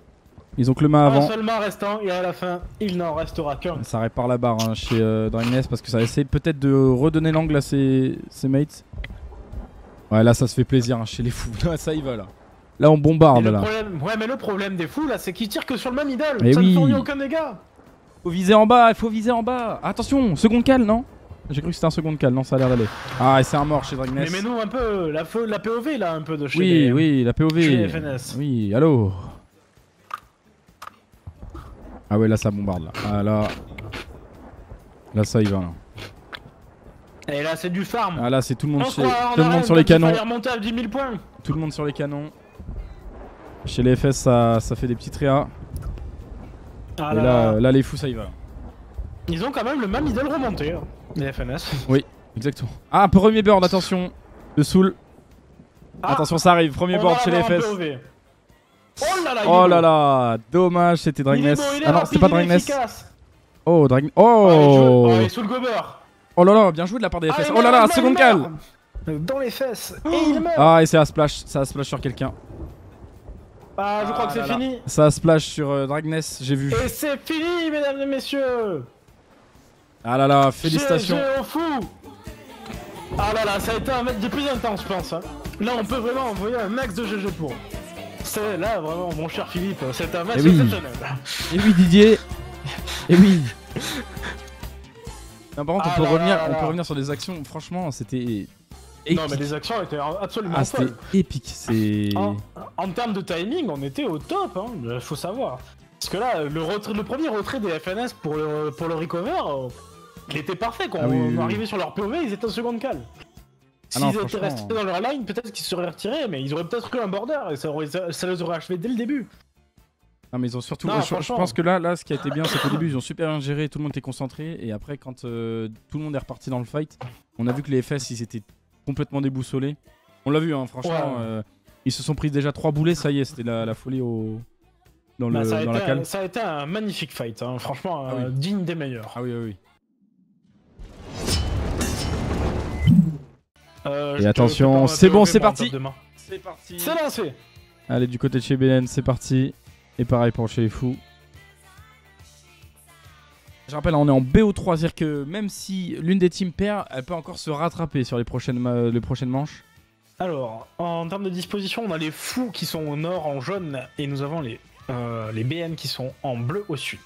Ils ont que le mât un avant. seul mât restant et à la fin, il n'en restera qu'un. Ça répare la barre hein, chez Dragnes parce que ça essaie peut-être de redonner l'angle à ses mates. Ouais, là, ça se fait plaisir hein, chez les fous. Là, ça y va, là. Là, on bombarde, là. Ouais, mais le problème des fous, là, c'est qu'ils tirent que sur le même middle. Mais ça oui. ne fournit aucun dégât. Faut viser en bas, il faut viser en bas. Attention, seconde cale, non? J'ai cru que c'était un seconde cale, non, ça a l'air d'aller. Ah, et c'est un mort chez Dragnes. Mais nous un peu, la POV, là, un peu de chez Oui, les... oui, la POV. chez les FNS. Oui, allô. Ah ouais, là, ça bombarde, là. Ah, là... Là, ça y va, là. Et là, c'est du farm. Ah, là, c'est tout le monde, On chez... croit, tout le monde sur les canons. Il fallait remonter à 10 000 points. Tout le monde sur les canons. Chez les FS, ça fait des petits tréas. Ah Et là, là, les fous, ça y va. Là. ils ont quand même le même middle remonté, hein, les FNS. Oui, exactement. Ah, premier board, attention. De Soul. Ah, Attention, ça arrive. Premier on board va chez les avoir un FS. POV. Oh là là, Oh là là, dommage, c'était Dragnes. Ah non, c'était pas Dragnes. Oh, Dragnes. Oh. il est sous le gober. Oh là là, bien joué de la part des Ah, FS. il Oh là là, meurt, seconde il cale. meurt. Dans les fesses. Et il meurt. Ah, et c'est à splash. Ça a splash sur quelqu'un. Ah, je crois que c'est là là. fini. Ça a splash sur Dragnes, j'ai vu. Et c'est fini, mesdames et messieurs. Ah là là, félicitations. GG au fou. Ah là là, ça a été un match des plus intenses, je pense. Hein. Là, on peut vraiment envoyer un max de GG pour. C'est là, vraiment, mon cher Philippe, c'est un match Eh oui. exceptionnel. Et oui, Didier. Et oui. Non, par contre, Ah on peut là revenir, là on là. peut revenir sur des actions. Franchement, c'était épique. Non, mais les actions étaient absolument Ah, c'était folles. épique. C'est. En termes de timing, on était au top, hein, faut savoir. Parce que là, le premier retrait des FNS pour le recover, il était parfait. Quand Ah oui, on oui, oui. arrivait sur leur POV, ils étaient en seconde cale. Ah non, S'ils étaient franchement. restés dans leur line, peut-être qu'ils se seraient retirés, mais ils auraient peut-être eu un border et ça les aurait achevés dès le début. Non, mais ils ont surtout. Non, je franchement. pense que là, ce qui a été bien, c'est qu'au début, ils ont super bien géré, tout le monde était concentré. Et après, quand tout le monde est reparti dans le fight, on a vu que les FS, ils étaient complètement déboussolés. On l'a vu, hein, franchement. Ouais. Ils se sont pris déjà 3 boulets, ça y est, c'était la folie dans Bah, dans la cale. ça a été un magnifique fight, hein, franchement, Ah oui. digne des meilleurs. Ah oui, oui, oui. Je Et te attention, prépare un c'est bon, POV c'est pour un parti. top demain. C'est parti. C'est lancé. Allez, du côté de chez BN, c'est parti. Et pareil pour chez les fous. Je rappelle, on est en BO3, c'est-à-dire que même si l'une des teams perd, elle peut encore se rattraper sur les prochaines manches. Alors, en termes de disposition, on a les fous qui sont au nord en jaune et nous avons les BN qui sont en bleu au sud.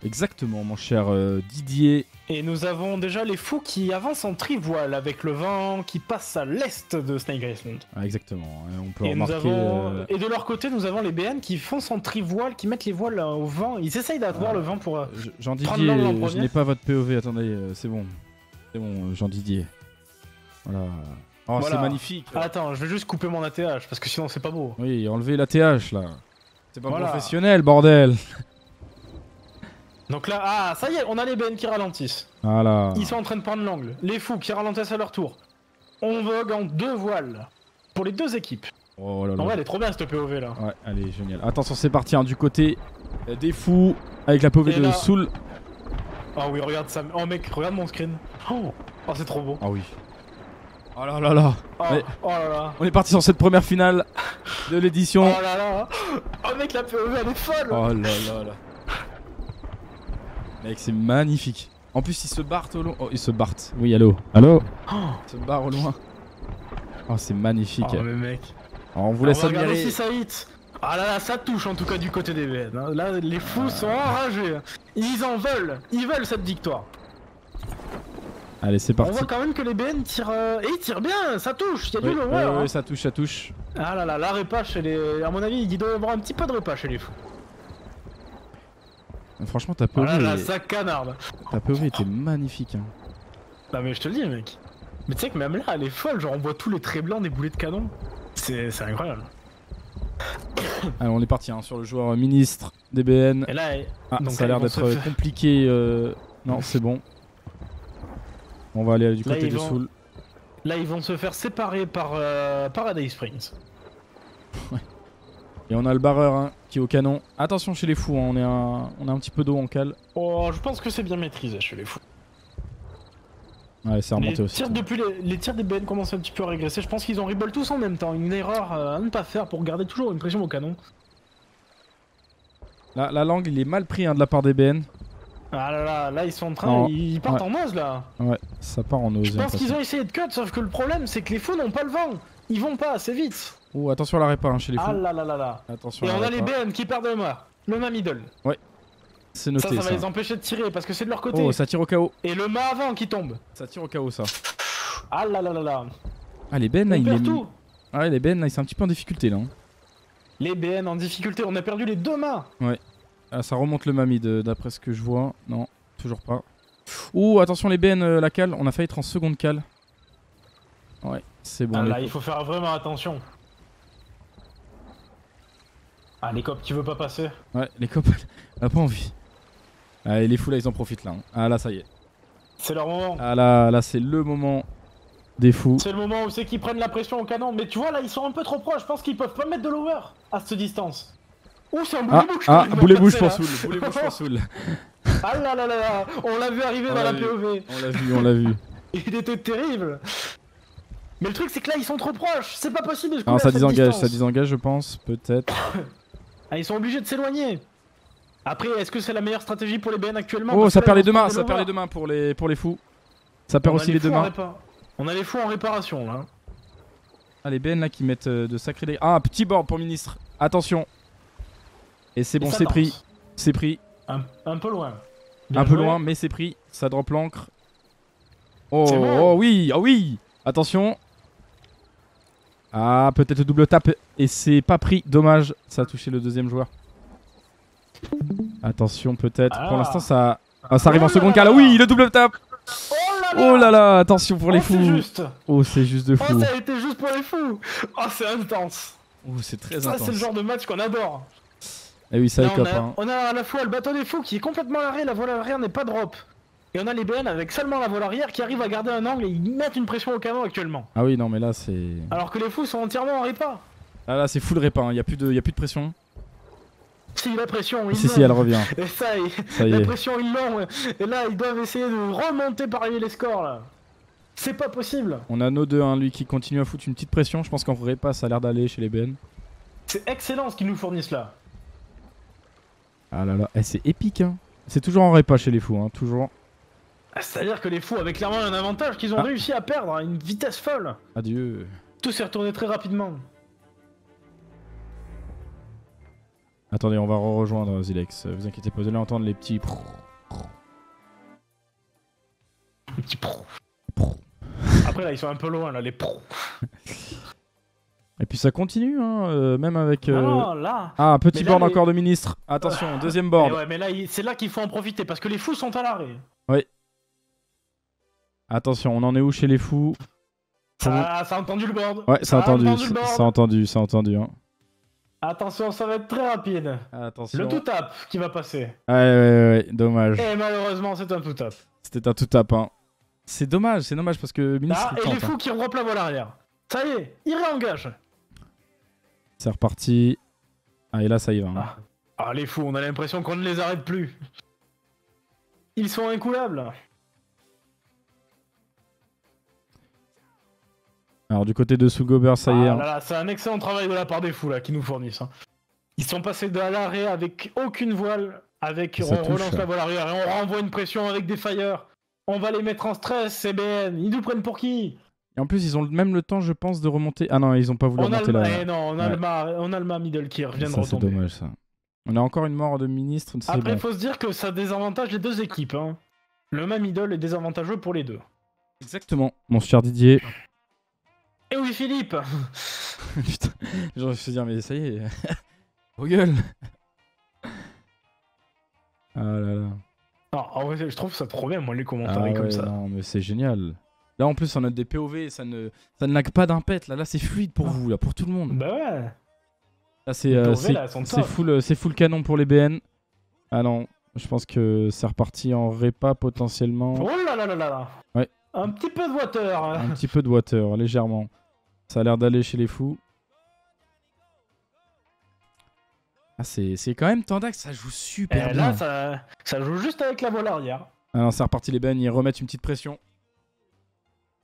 Exactement, mon cher Didier. Et nous avons déjà les fous qui avancent en trivoile avec le vent qui passe à l'est de Snake Graceland. Ah, exactement, on peut Et, remarquer... et de leur côté, nous avons les BN qui foncent en trivoile, qui mettent les voiles au vent. Ils essayent d'avoir le vent pour... Jean prendre Didier, l'angle en je premier. n'ai pas votre POV, attendez, c'est bon. C'est bon, Jean Didier. Voilà. Oh, Voilà. c'est magnifique. Attends, je vais juste couper mon ATH parce que sinon c'est pas beau. Oui, enlevez la TH là. C'est pas Voilà. professionnel, bordel. Donc là, ah, ça y est, on a les BN qui ralentissent. Voilà. Ils sont en train de prendre l'angle. Les fous qui ralentissent à leur tour. On vogue en 2 voiles. Pour les 2 équipes. Oh là là. En vrai, elle est trop bien cette POV là. Ouais, allez, génial. Attention, c'est parti, hein, du côté des fous, avec la POV Et de là- Soul. Oh oui, regarde ça. Oh mec, regarde mon screen. Oh, c'est trop beau. Ah oui. Oh là là là. Oh, Ouais. oh là là. On est parti sur cette première finale de l'édition. Oh là là. Oh mec, la POV elle est folle. Oh là là là. Mec, c'est magnifique. En plus, ils se barrent au loin. Oh, ils se barrent. Oui, allô. Allô. Oh, Ils se barrent au loin. Oh, c'est magnifique. oh mais mec. Alors, on vous laisse on va regarder admirer. si ça hit. Ah là là, ça touche en tout cas du côté des BN. Hein. Là, les fous sont enragés. Ils en veulent. Ils veulent cette victoire. Allez, c'est On parti. voit quand même que les BN tirent. Et ils tirent bien, ça touche. Il y a Oui, du lower. hein. ça touche, ça touche. Ah là là, la répa chez les. À mon avis, il doit y avoir un petit peu de répa chez les fous. Franchement, ta Oh là là, POV, ça canarde. ta POV était magnifique. Hein. Non mais je te le dis, mec. Mais tu sais que même là, elle est folle. Genre, on voit tous les traits blancs des boulets de canon. C'est incroyable. Allez, on est parti hein, sur le joueur ministre DBN. Et là, Ah, donc ça a là, l'air ils vont se d'être faire- compliqué. Non, c'est bon. On va aller du Là, côté ils de vont- Soul. là, ils vont se faire séparer par Paradise Springs. Et on a le barreur hein, qui est au canon. Attention chez les fous, hein, on a un petit peu d'eau en cale. Oh, je pense que c'est bien maîtrisé chez les fous. Ouais, c'est remonté Les aussi. tirs, depuis les tirs des BN commencent un petit peu à régresser. Je pense qu'ils ont reball tous en même temps. Une erreur à ne pas faire pour garder toujours une pression au canon. Là, la langue, il est mal pris hein, de la part des BN. Ah là là, là ils sont en train, Non. ils partent Ouais. en ose là. Ouais, ça part en ose. Je pense qu'ils ont essayé de cut, sauf que le problème c'est que les fous n'ont pas le vent. Ils vont pas assez vite. Oh, attention à la répa hein, chez les fous. Ah là là là là. Attention Et à on la a les répa. BN qui perdent de moi. Le ma middle. C'est noté Ça ça. va les empêcher de tirer parce que c'est de leur côté. Oh, ça tire au KO. Et le ma avant qui tombe. Ça tire au KO ça. Ah là là là là. Ah, les BN là, On il perd est. tout. Ah, les BN là, ils sont un petit peu en difficulté là. Hein. Les BN en difficulté, on a perdu les 2 mains. Ah, ça remonte le mamie d'après ce que je vois. Non, toujours pas. Ouh, attention les BN, la cale. On a failli être en seconde cale. Ouais, c'est bon. Ah les là, copes. il faut faire vraiment attention. Ah, les copes qui veut pas passer. Ouais, les copes, elle a pas envie. Ah, et les fous là, ils en profitent là. Hein. Ah là, ça y est. C'est leur moment. Ah là, c'est le moment des fous. C'est le moment où c'est qu'ils prennent la pression au canon. Mais tu vois, là, ils sont un peu trop proches. Je pense qu'ils peuvent pas mettre de lower à cette distance. Ouh, c'est un Ah, boulet-bouche. ah, boulet-bouche pour Soul. Soul. Boulet-bouche pour Soul. Ah là là là là. On l'a vu arriver On dans l'a la vu. POV. On l'a vu, on l'a vu. Il était terrible. Mais le truc, c'est que là, ils sont trop proches. C'est pas possible de se Alors couler ça à cette désengage, distance. ça désengage, je pense, peut-être. Ah, ils sont obligés de s'éloigner. Après, est-ce que c'est la meilleure stratégie pour les BN actuellement? Oh, Parce ça que là, perd ils les vont deux se mains, prendre ça des perd les lowers. deux mains pour les fous. Ça perd On a aussi les deux fous en mains. On a les fous en réparation là. Ah, les BN là qui mettent de sacrés dégâts. Ah, petit board pour ministre. Attention. Et c'est Et bon, ça c'est danse. pris. C'est pris. Un peu loin. Un Bien peu joué. loin, mais c'est pris. Ça drop l'encre. Oh, C'est bon. oh oui, ah oui. Attention. Ah, peut-être le double tap. Et c'est pas pris. Dommage. Ça a touché le deuxième joueur. Attention, peut-être. Ah. Pour l'instant, ça. Ah, ça arrive Oh en là seconde là cale. là. Oui, le double tap. Oh là là, attention pour les Oh, c'est fous. juste. Oh, c'est juste de Oh, fou. ça a été juste pour les fous. Oh, c'est intense. Oh, c'est très Ça, intense. c'est le genre de match qu'on adore. Eh oui, ça Là, les on, copes. a, Hein. on a à la fois le bateau des fous qui est complètement à l'arrêt, la voile arrière n'est pas drop. Et on a les BN avec seulement la voile arrière qui arrive à garder un angle et ils mettent une pression au canon actuellement. Ah oui, non, mais là, c'est. Alors que les fous sont entièrement en répa. Ah là, c'est full répa. Il y a plus de pression. Si, la pression, ils Si, l'ont. si, elle revient. Et ça, Ça y la est. pression, ils l'ont. Et là, ils doivent essayer de remonter parmi les scores là. C'est pas possible. On a nos deux, hein, lui qui continue à foutre une petite pression. Je pense qu'en répa, ça a l'air d'aller chez les BN. C'est excellent ce qu'ils nous fournissent là. Ah là là, eh, c'est épique. Hein. C'est toujours en répa chez les fous, hein, toujours. C'est-à-dire que les fous avaient clairement un avantage qu'ils ont Ah. réussi à perdre à une vitesse folle. Adieu. Tout s'est retourné très rapidement. Attendez, on va rejoindre Zilex. Vous inquiétez pas, vous allez entendre les petits. Un petit pro. Après là, ils sont un peu loin là, les pros. Et puis ça continue, hein, même avec. Non, là. Ah, petit Mais là, board les- encore de ministre. Attention, deuxième Mais board. ouais, mais là, c'est là qu'il faut en profiter parce que les fous sont à l'arrêt. Attention, on en est où chez les fous? Ça a entendu le board. Ouais, ça a entendu, le board. ça a entendu, ça a entendu. Hein. Attention, ça va être très rapide. Attention. Le tout tap qui va passer. Ouais, dommage. Et malheureusement, c'est un tout tap. C'était un tout tap, hein. C'est dommage parce que Ministre Ah, il et les tente, hein. fous qui regroupent la voile arrière. Ça y est, il réengage. C'est reparti. Ah, et là, ça y va. Hein. Ah, les fous, on a l'impression qu'on ne les arrête plus. Ils sont incoulables. Alors, du côté de Sugober, ça y est. Ah Hein. là là, c'est un excellent travail de la part des fous là qui nous fournissent. Hein. Ils sont passés de l'arrêt avec aucune voile, avec Ça on relance touche. la voile arrière et on renvoie une pression avec des fires. On va les mettre en stress, CBN. Ils nous prennent pour qui? Et en plus, ils ont même le temps, je pense, de remonter. Ah non, ils ont pas voulu On a remonter le, là. eh non, on a le mât middle qui revient de Ça, c'est retomber. dommage, ça. On a encore une mort de ministre. C'est Après, bon. faut se dire que ça désavantage les deux équipes. Hein. Le mât middle est désavantageux pour les deux. Exactement, mon cher Didier. Et oui, Philippe. Putain, je me suis dire, mais ça y est. Vos gueules. Ah là là. Non, en vrai, je trouve ça trop bien, moi, les Ah commentaires ouais, comme ça. non, mais c'est génial. Là, en plus, on a des POV, ça ne lag pas d'un pet. Là, c'est fluide pour vous, là, pour tout le monde. Bah ouais. Là, c'est Les POV, là, elles sont top. full canon pour les BN. Ah non, je pense que c'est reparti en répa potentiellement. Oh là là là là là. Ouais. Un petit peu de water. Un petit peu de water, légèrement. Ça a l'air d'aller chez les fous. Ah, c'est quand même Tandax, ça joue super Et bien. là, ça joue juste avec la voile arrière. Alors, c'est reparti les BN, ils remettent une petite pression.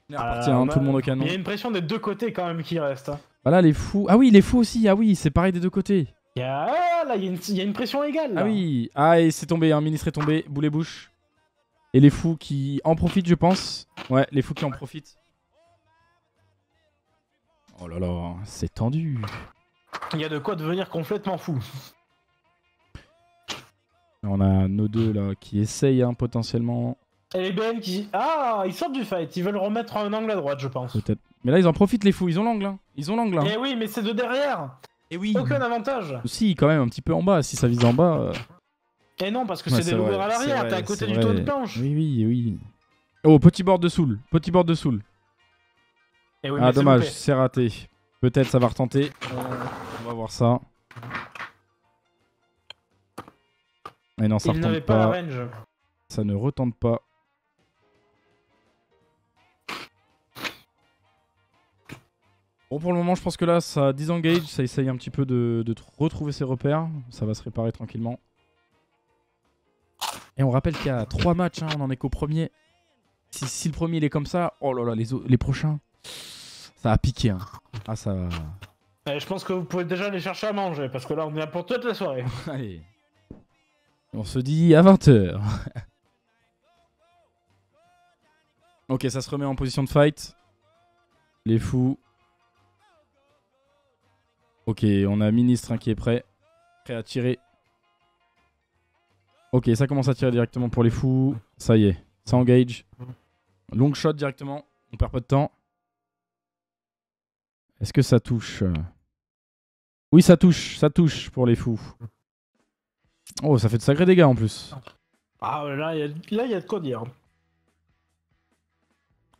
Il est reparti, hein, tout le monde au canon. Il y a une pression des deux côtés quand même qui reste. Hein. Voilà les fous. Ah oui, les fous aussi. Ah oui, c'est pareil des deux côtés. Là, il y a une pression égale. Là. Ah oui. Ah, et c'est tombé, un ministre est tombé. Boulet bouche. Et les fous qui en profitent, je pense. Ouais, les fous qui en profitent. Oh là là, c'est tendu. Il y a de quoi devenir complètement fou. On a nos deux là qui essayent hein, potentiellement. Et les BN qui... Ah, ils sortent du fight. Ils veulent remettre un angle à droite, je pense. Peut-être. Mais là, ils en profitent les fous. Ils ont l'angle. Hein. Ils ont l'angle. Hein. Eh oui, mais c'est de derrière. Et oui. Aucun avantage. Si, quand même, un petit peu en bas. Si ça vise en bas. Et non, parce que Ouais, c'est des vrai, louvres à c'est l'arrière. vrai, T'es à côté c'est du vrai. toit de planche. Oui, oui, oui. Oh, petit board de soul. Petit board de soul. Eh oui, Ah mais c'est dommage, loupé. c'est raté. Peut-être ça va retenter. On va voir ça. Mais non, ça Il n'avait retente pas la pas. range. Ça ne retente pas. Bon, pour le moment, je pense que là, ça disengage. Ça essaye un petit peu de retrouver ses repères. Ça va se réparer tranquillement. Et on rappelle qu'il y a 3 matchs. Hein, on en est qu'au premier. Si le premier il est comme ça, oh là là, les prochains, ça va piquer. Hein. Ah, ça va. Je pense que vous pouvez déjà aller chercher à manger, parce que là, on est là pour toute la soirée. Allez. On se dit à 20h. Ok, ça se remet en position de fight. Les fous. Ok, on a Ministre hein, qui est prêt. Prêt à tirer. Ok, ça commence à tirer directement pour les fous. Ça y est, ça engage. Long shot directement. On perd pas de temps. Est-ce que ça touche? Oui, ça touche pour les fous. Oh, ça fait de sacrés dégâts en plus. Ah, là, il y a de quoi dire.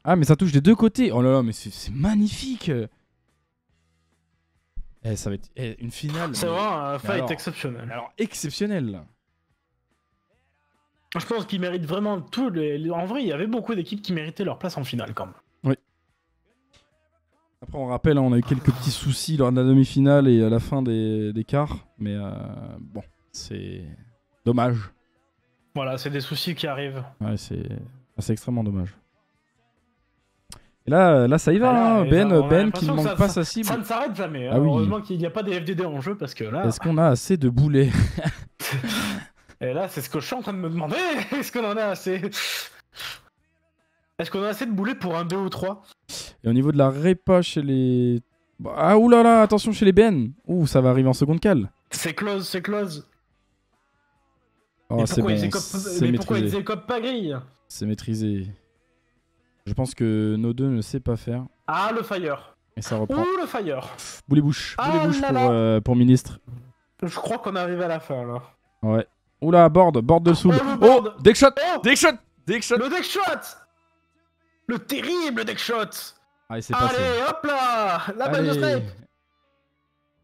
Ah, mais ça touche des deux côtés. Oh là là, mais c'est magnifique. Eh, ça va être une finale. C'est mais- vraiment un fight alors- exceptionnel. Alors, exceptionnel. Je pense qu'ils méritent vraiment tout. En vrai, il y avait beaucoup d'équipes qui méritaient leur place en finale, quand même. Après, on rappelle, hein, on a eu quelques petits soucis lors de la demi-finale et à la fin des quarts. Mais bon, c'est dommage. Voilà, c'est des soucis qui arrivent. Ouais, c'est extrêmement dommage. Et là, ça y va. Ah là, hein. et Ben, là, on a Ben qui ne l'impression que manque pas sa cible. Ça ne s'arrête jamais. Hein. Ah oui. Heureusement qu'il n'y a pas des FDD en jeu, parce que là... Est-ce qu'on a assez de boulets? Et là, c'est ce que je suis en train de me demander. Est-ce qu'on en a assez? Est-ce qu'on a assez de boulets pour un 2 ou 3? Et au niveau de la répa chez les... Ah oulala, attention chez les Ben. Ouh, ça va arriver en seconde cale. C'est close, c'est close. Oh, Mais c'est pourquoi bon, ils écopent c'est mais pourquoi ils maîtrisé. écopent pas grille? C'est maîtrisé. Je pense que nos deux ne sait pas faire. Ah, le fire. Et ça reprend. Ouh, le fire. Boulet bouche. Ah Boulet bouche là pour ministre. Je crois qu'on arrive à la fin, là. Ouais. Oula, board de soul. Oh, le Oh, board. deck shot. Oh, Deck shot. Deck shot. le deck shot. Le terrible deck shot. Allez, c'est passé. Allez, hop là. La balle de Allez. snipe.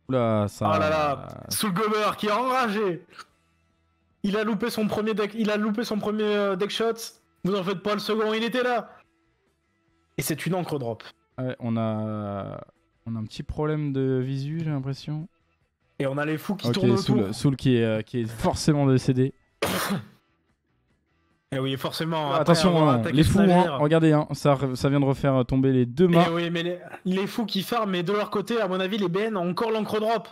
Oula, ça... Oh là là. Soulgober qui est enragé. Il a loupé son premier deck, il a loupé son premier deck shot. Vous en faites pas, le second, il était là. Et c'est une encre drop. Ouais, on a un petit problème de visu, j'ai l'impression. Et on a les fous qui Ok, tournent autour. Soul qui est forcément décédé. Et oui, forcément. Ah, après attention, avoir hein, attaqué les ce fous, hein, navire. regardez, hein, ça vient de refaire tomber les deux Et mâts. oui, mais les fous qui farment, mais de leur côté, à mon avis, les BN ont encore l'encre drop.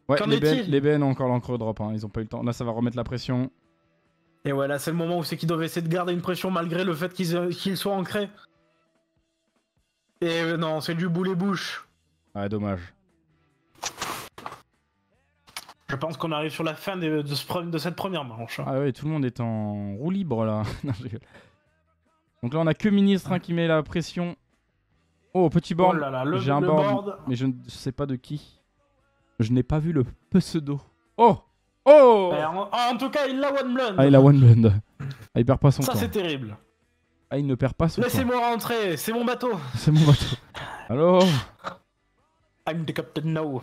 Ouais, Qu'en les est-il? BN ont encore l'encre drop, hein, ils ont pas eu le temps. Là, ça va remettre la pression. Et ouais, là, c'est le moment où c'est qu'ils doivent essayer de garder une pression malgré le fait qu'ils soient ancrés. Et non, c'est du boulet bouche. Ouais, dommage. Je pense qu'on arrive sur la fin de cette première manche. Ah ouais, tout le monde est en roue libre là. Non, je rigole. Donc là, on a que Ministre qui met la pression. Oh, petit board. Oh là là, J'ai un le board, mais je ne sais pas de qui. Je n'ai pas vu le pseudo. Oh! Oh! En tout cas, il l'a one blonde. Ah, il a one blend. Ah, il perd pas son Ça, temps. c'est terrible. Ah, il ne perd pas son temps. Laissez-moi rentrer, c'est mon bateau. C'est mon bateau. Alors? I'm the captain now.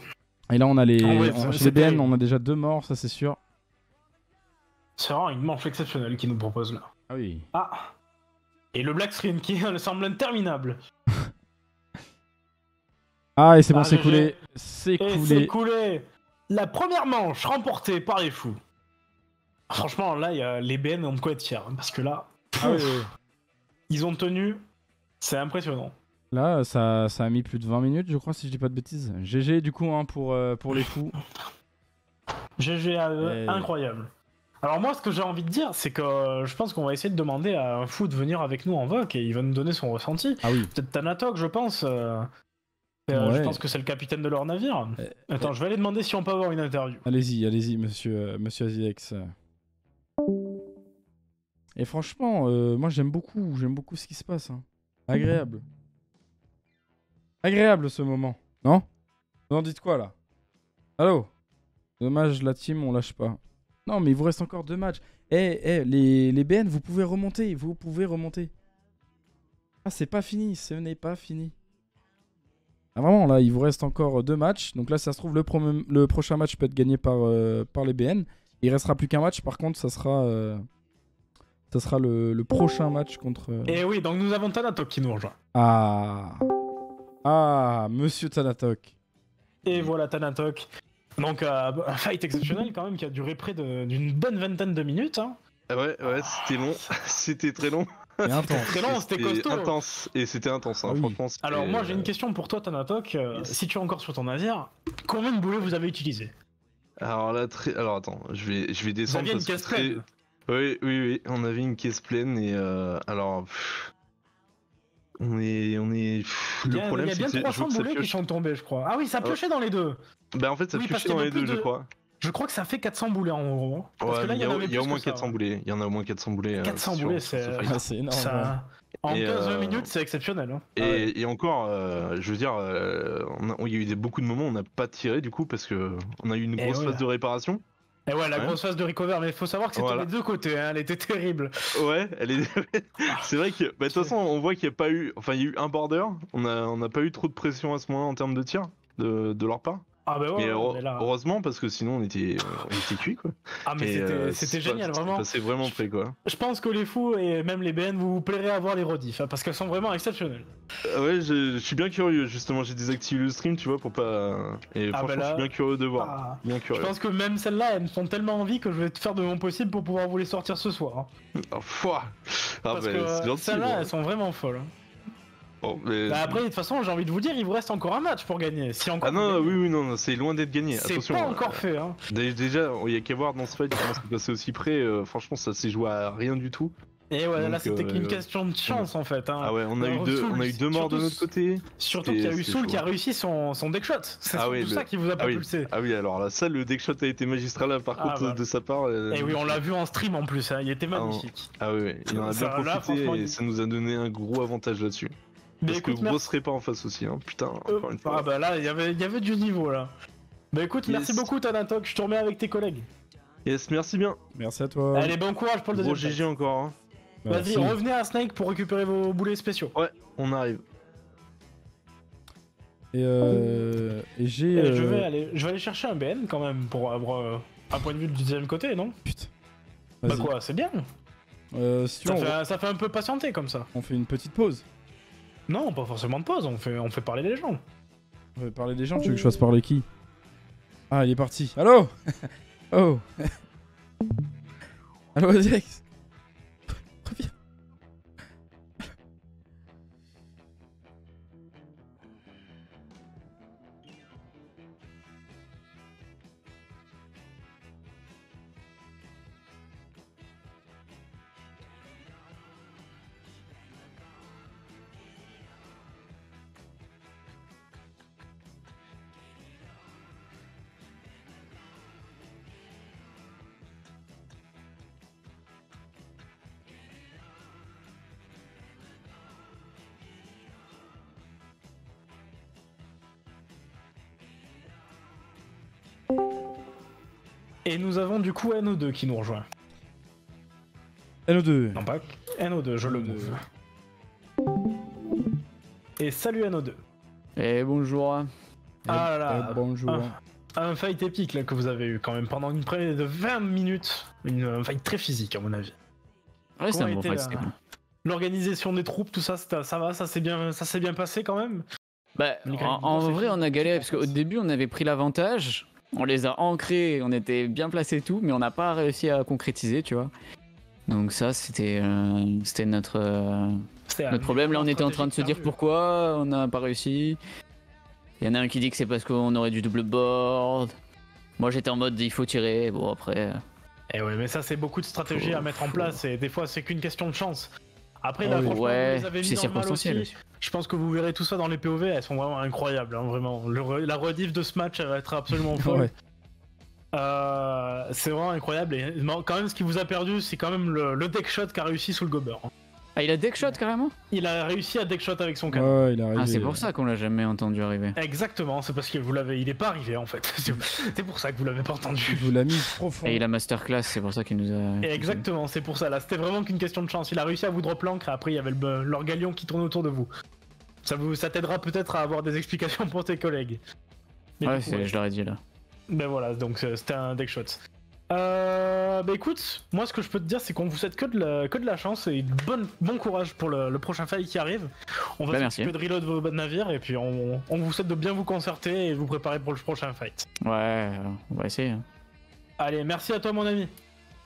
Et là, on a les. Ah ouais, Chez c'est les BN, terrible. on a déjà 2 morts, ça c'est sûr. C'est vraiment une manche exceptionnelle qu'il nous propose là. Ah oui. Ah. Et le black screen qui semble interminable. Ah, et c'est bon, Ah, c'est GG. coulé. C'est Et c'est coulé. coulé. La première manche remportée par les fous. Franchement, là, les BN ont de quoi être fiers. Hein, parce que là, Ah oui, oui. ils ont tenu. C'est impressionnant. Là, ça a mis plus de 20 minutes, je crois, si je dis pas de bêtises. GG, du coup, hein, pour les fous. GG à eux, Et- incroyable. Alors moi, ce que j'ai envie de dire, c'est que je pense qu'on va essayer de demander à un fou de venir avec nous en VOC et il va nous donner son ressenti. Ah oui. Peut-être Thanatok, je pense. Je Ouais. pense que c'est le capitaine de leur navire. Attends, je vais aller demander si on peut avoir une interview. Allez-y, monsieur Azilex. Et franchement, moi j'aime beaucoup ce qui se passe. Hein. Agréable. Agréable ce moment. Non? Vous en dites quoi là? Allô? Dommage, la team, on lâche pas. Non, mais il vous reste encore 2 matchs. Les BN, vous pouvez remonter. Vous pouvez remonter. Ah, c'est pas fini. Ce n'est pas fini. Ah, vraiment, là, il vous reste encore 2 matchs. Donc là, ça se trouve, le prochain match peut être gagné par les BN. Il restera plus qu'un match. Par contre, ça sera le prochain match contre... Et oui, donc nous avons Thanatok qui nous rejoint. Ah, monsieur Thanatok. Et voilà Thanatok. Donc un fight exceptionnel quand même qui a duré près d'une bonne vingtaine de minutes. Hein. Ouais, c'était long. C'était très long. Et intense. Très long, c'était costaud. Intense. Et c'était intense, hein, Ah oui. franchement. c'était- Alors moi j'ai une question pour toi Thanatok. Yes. Si tu es encore sur ton navire, combien de boulets vous avez utilisé? Alors là, alors attends, je vais descendre. aviez une parce que caisse très- pleine. Oui, on avait une caisse pleine et alors. On est. Il y a problème, bien c'est que je 300 vois que ça boulets qui pioche. sont tombés je crois. Ah oui, ça piochait dans les deux. Bah en fait, ça Oui, parce piochait dans qu'il y les avait deux, plus je crois. Je crois que ça fait 400 boulets en gros. Hein. Parce Ouais, que là mais il y en avait il y a au plus moins que ça, 400 hein. boulets. Il y en a au moins 400 boulets. 400 sur- boulets, sur ce c'est- fight. Ah, c'est énorme. ouais. Ça... En Et, 15-20 minutes, c'est exceptionnel. Hein. Et encore, je veux dire, il y a eu beaucoup de moments où on n'a pas tiré du coup parce que on a eu une Et grosse ouais. phase de réparation. Et ouais, la Ouais. grosse phase de recover, mais il faut savoir que c'était Voilà. les deux côtés, hein, elle était terrible. Ouais, elle est. C'est vrai que, bah, de toute façon, on voit qu'il n'y a pas eu, enfin, il y a eu un border. On n'a pas eu trop de pression à ce moment en termes de tir de leur part. Ah bah ouais, Mais ouais, mais là... heureusement parce que sinon on était cuit quoi. Ah mais Et, c'était génial, vraiment. C'est vraiment près quoi. Je pense que les fous et même les BN, vous plairez à voir les rediffs, hein, parce qu'elles sont vraiment exceptionnelles. Ouais, je suis bien curieux justement. J'ai désactivé le stream, tu vois, pour pas. Et Ah, franchement, bah là- je suis bien curieux de voir. Ah, Bien je curieux. pense que même celles-là, elles me font tellement envie que je vais faire de mon possible pour pouvoir vous les sortir ce soir. Hein. Oh, pouah. Ah, Parce bah, c'est que gentil. celles-là, bon. elles sont vraiment folles. Hein. Bon, mais- Bah après, de toute façon, j'ai envie de vous dire, il vous reste encore un match pour gagner. Si encore Ah non, vous gagnez. oui, non, c'est loin d'être gagné. C'est Attention. pas encore fait. Hein. Déjà, il y a qu'à voir dans ce fight comment c'est passé aussi près. Franchement, ça s'est joué à rien du tout. Et ouais, là, Donc, c'était qu'une ouais. question de chance en fait. Hein. Ah ouais, on a Alors, eu deux, Soul, on a eu deux morts de surtout- notre côté. Surtout qu'il y a eu c'est Soul chaud. qui a réussi son deck shot. C'est Ah oui, tout ça qui vous a Ah oui. propulsé. Ah oui, alors là, ça, le deckshot a été magistral là, par Ah, contre bah. de sa part. Et oui, on l'a vu en stream en plus, hein. Il était Ah, magnifique. Ah oui, il en a Ça, bien là, profité franchement, et il- ça nous a donné un gros avantage là-dessus. Mais Parce écoute, que gros serait pas en face aussi, hein. Putain, encore une fois. Ah bah là, il y avait du niveau là. Bah écoute, merci Yes. beaucoup Thanatok, je te remets avec tes collègues. Yes, merci bien. Merci à toi. Allez, bon courage pour le Gros deuxième. GG encore. Hein. Vas-y, Merci. revenez à Snake pour récupérer vos boulets spéciaux. On arrive. Et j'ai. Et je vais aller chercher un BN quand même pour avoir un point de vue du deuxième côté, non? Putain. Bah Vas-y. quoi, c'est bien. Si tu veux, Ça fait un peu patienter comme ça. on fait une petite pause. Non, pas forcément de pause, on fait parler les gens. On va parler des gens, tu veux que je fasse parler qui? Ah, il est parti. Allô? Oh. Allô, Alex? Reviens. Et nous avons du coup NO2 qui nous rejoint. NO2. Non pas NO2, je le move. Et salut NO2. Et bonjour. Ah là là, bonjour. un fight épique là que vous avez eu quand même pendant une près de 20 minutes. Un fight très physique à mon avis. Ouais, c'est un Comment bon était fight, c'était cool. l'organisation des troupes, tout ça, ça va, ça s'est bien passé quand même. Bah, en vrai, on a galéré parce qu'au début, on avait pris l'avantage. On les a ancrés, on était bien placés et tout, mais on n'a pas réussi à concrétiser, tu vois. Donc ça, c'était notre problème. Là, on était en train de se dire pourquoi on n'a pas réussi. Il y en a un qui dit que c'est parce qu'on aurait du double board. Moi, j'étais en mode il faut tirer. Bon, après. Et ouais, mais ça, c'est beaucoup de stratégies à mettre en place et des fois, c'est qu'une question de chance. Après, Ah là, oui. franchement, Ouais, vous les avez mis c'est dans le mal circonstanciel aussi. aussi. Je pense que vous verrez tout ça dans les POV, elles sont vraiment incroyables, hein, vraiment. La rediff de ce match, elle va être absolument folle. Ouais. C'est vraiment incroyable. Et quand même, ce qui vous a perdu, c'est quand même le deck shot qu'a réussi sous le gober. Ah, il a deck shot carrément? Il a réussi à deck shot avec son canon. Ouais, il est arrivé. Ah, c'est pour ça qu'on l'a jamais entendu arriver. Exactement, c'est parce que il est pas arrivé en fait. C'est pour ça que vous l'avez pas Il entendu. vous l'a mis profond. Et il a masterclass, c'est pour ça qu'il nous a. Et exactement, c'est pour ça. Là, c'était vraiment qu'une question de chance. Il a réussi à vous drop l'encre et après il y avait l'orgalion qui tourne autour de vous. Ça t'aidera peut-être à avoir des explications pour tes collègues. Mais Ouais, du coup, je l'aurais dit là. Ben voilà, donc c'était un deck shot. Bah écoute, moi ce que je peux te dire c'est qu'on vous souhaite que de la chance et bon courage pour le prochain fight qui arrive. On va s'occuper de reload vos navires et puis on vous souhaite de bien vous concerter et vous préparer pour le prochain fight. Ouais, on va essayer. Allez, merci à toi mon ami.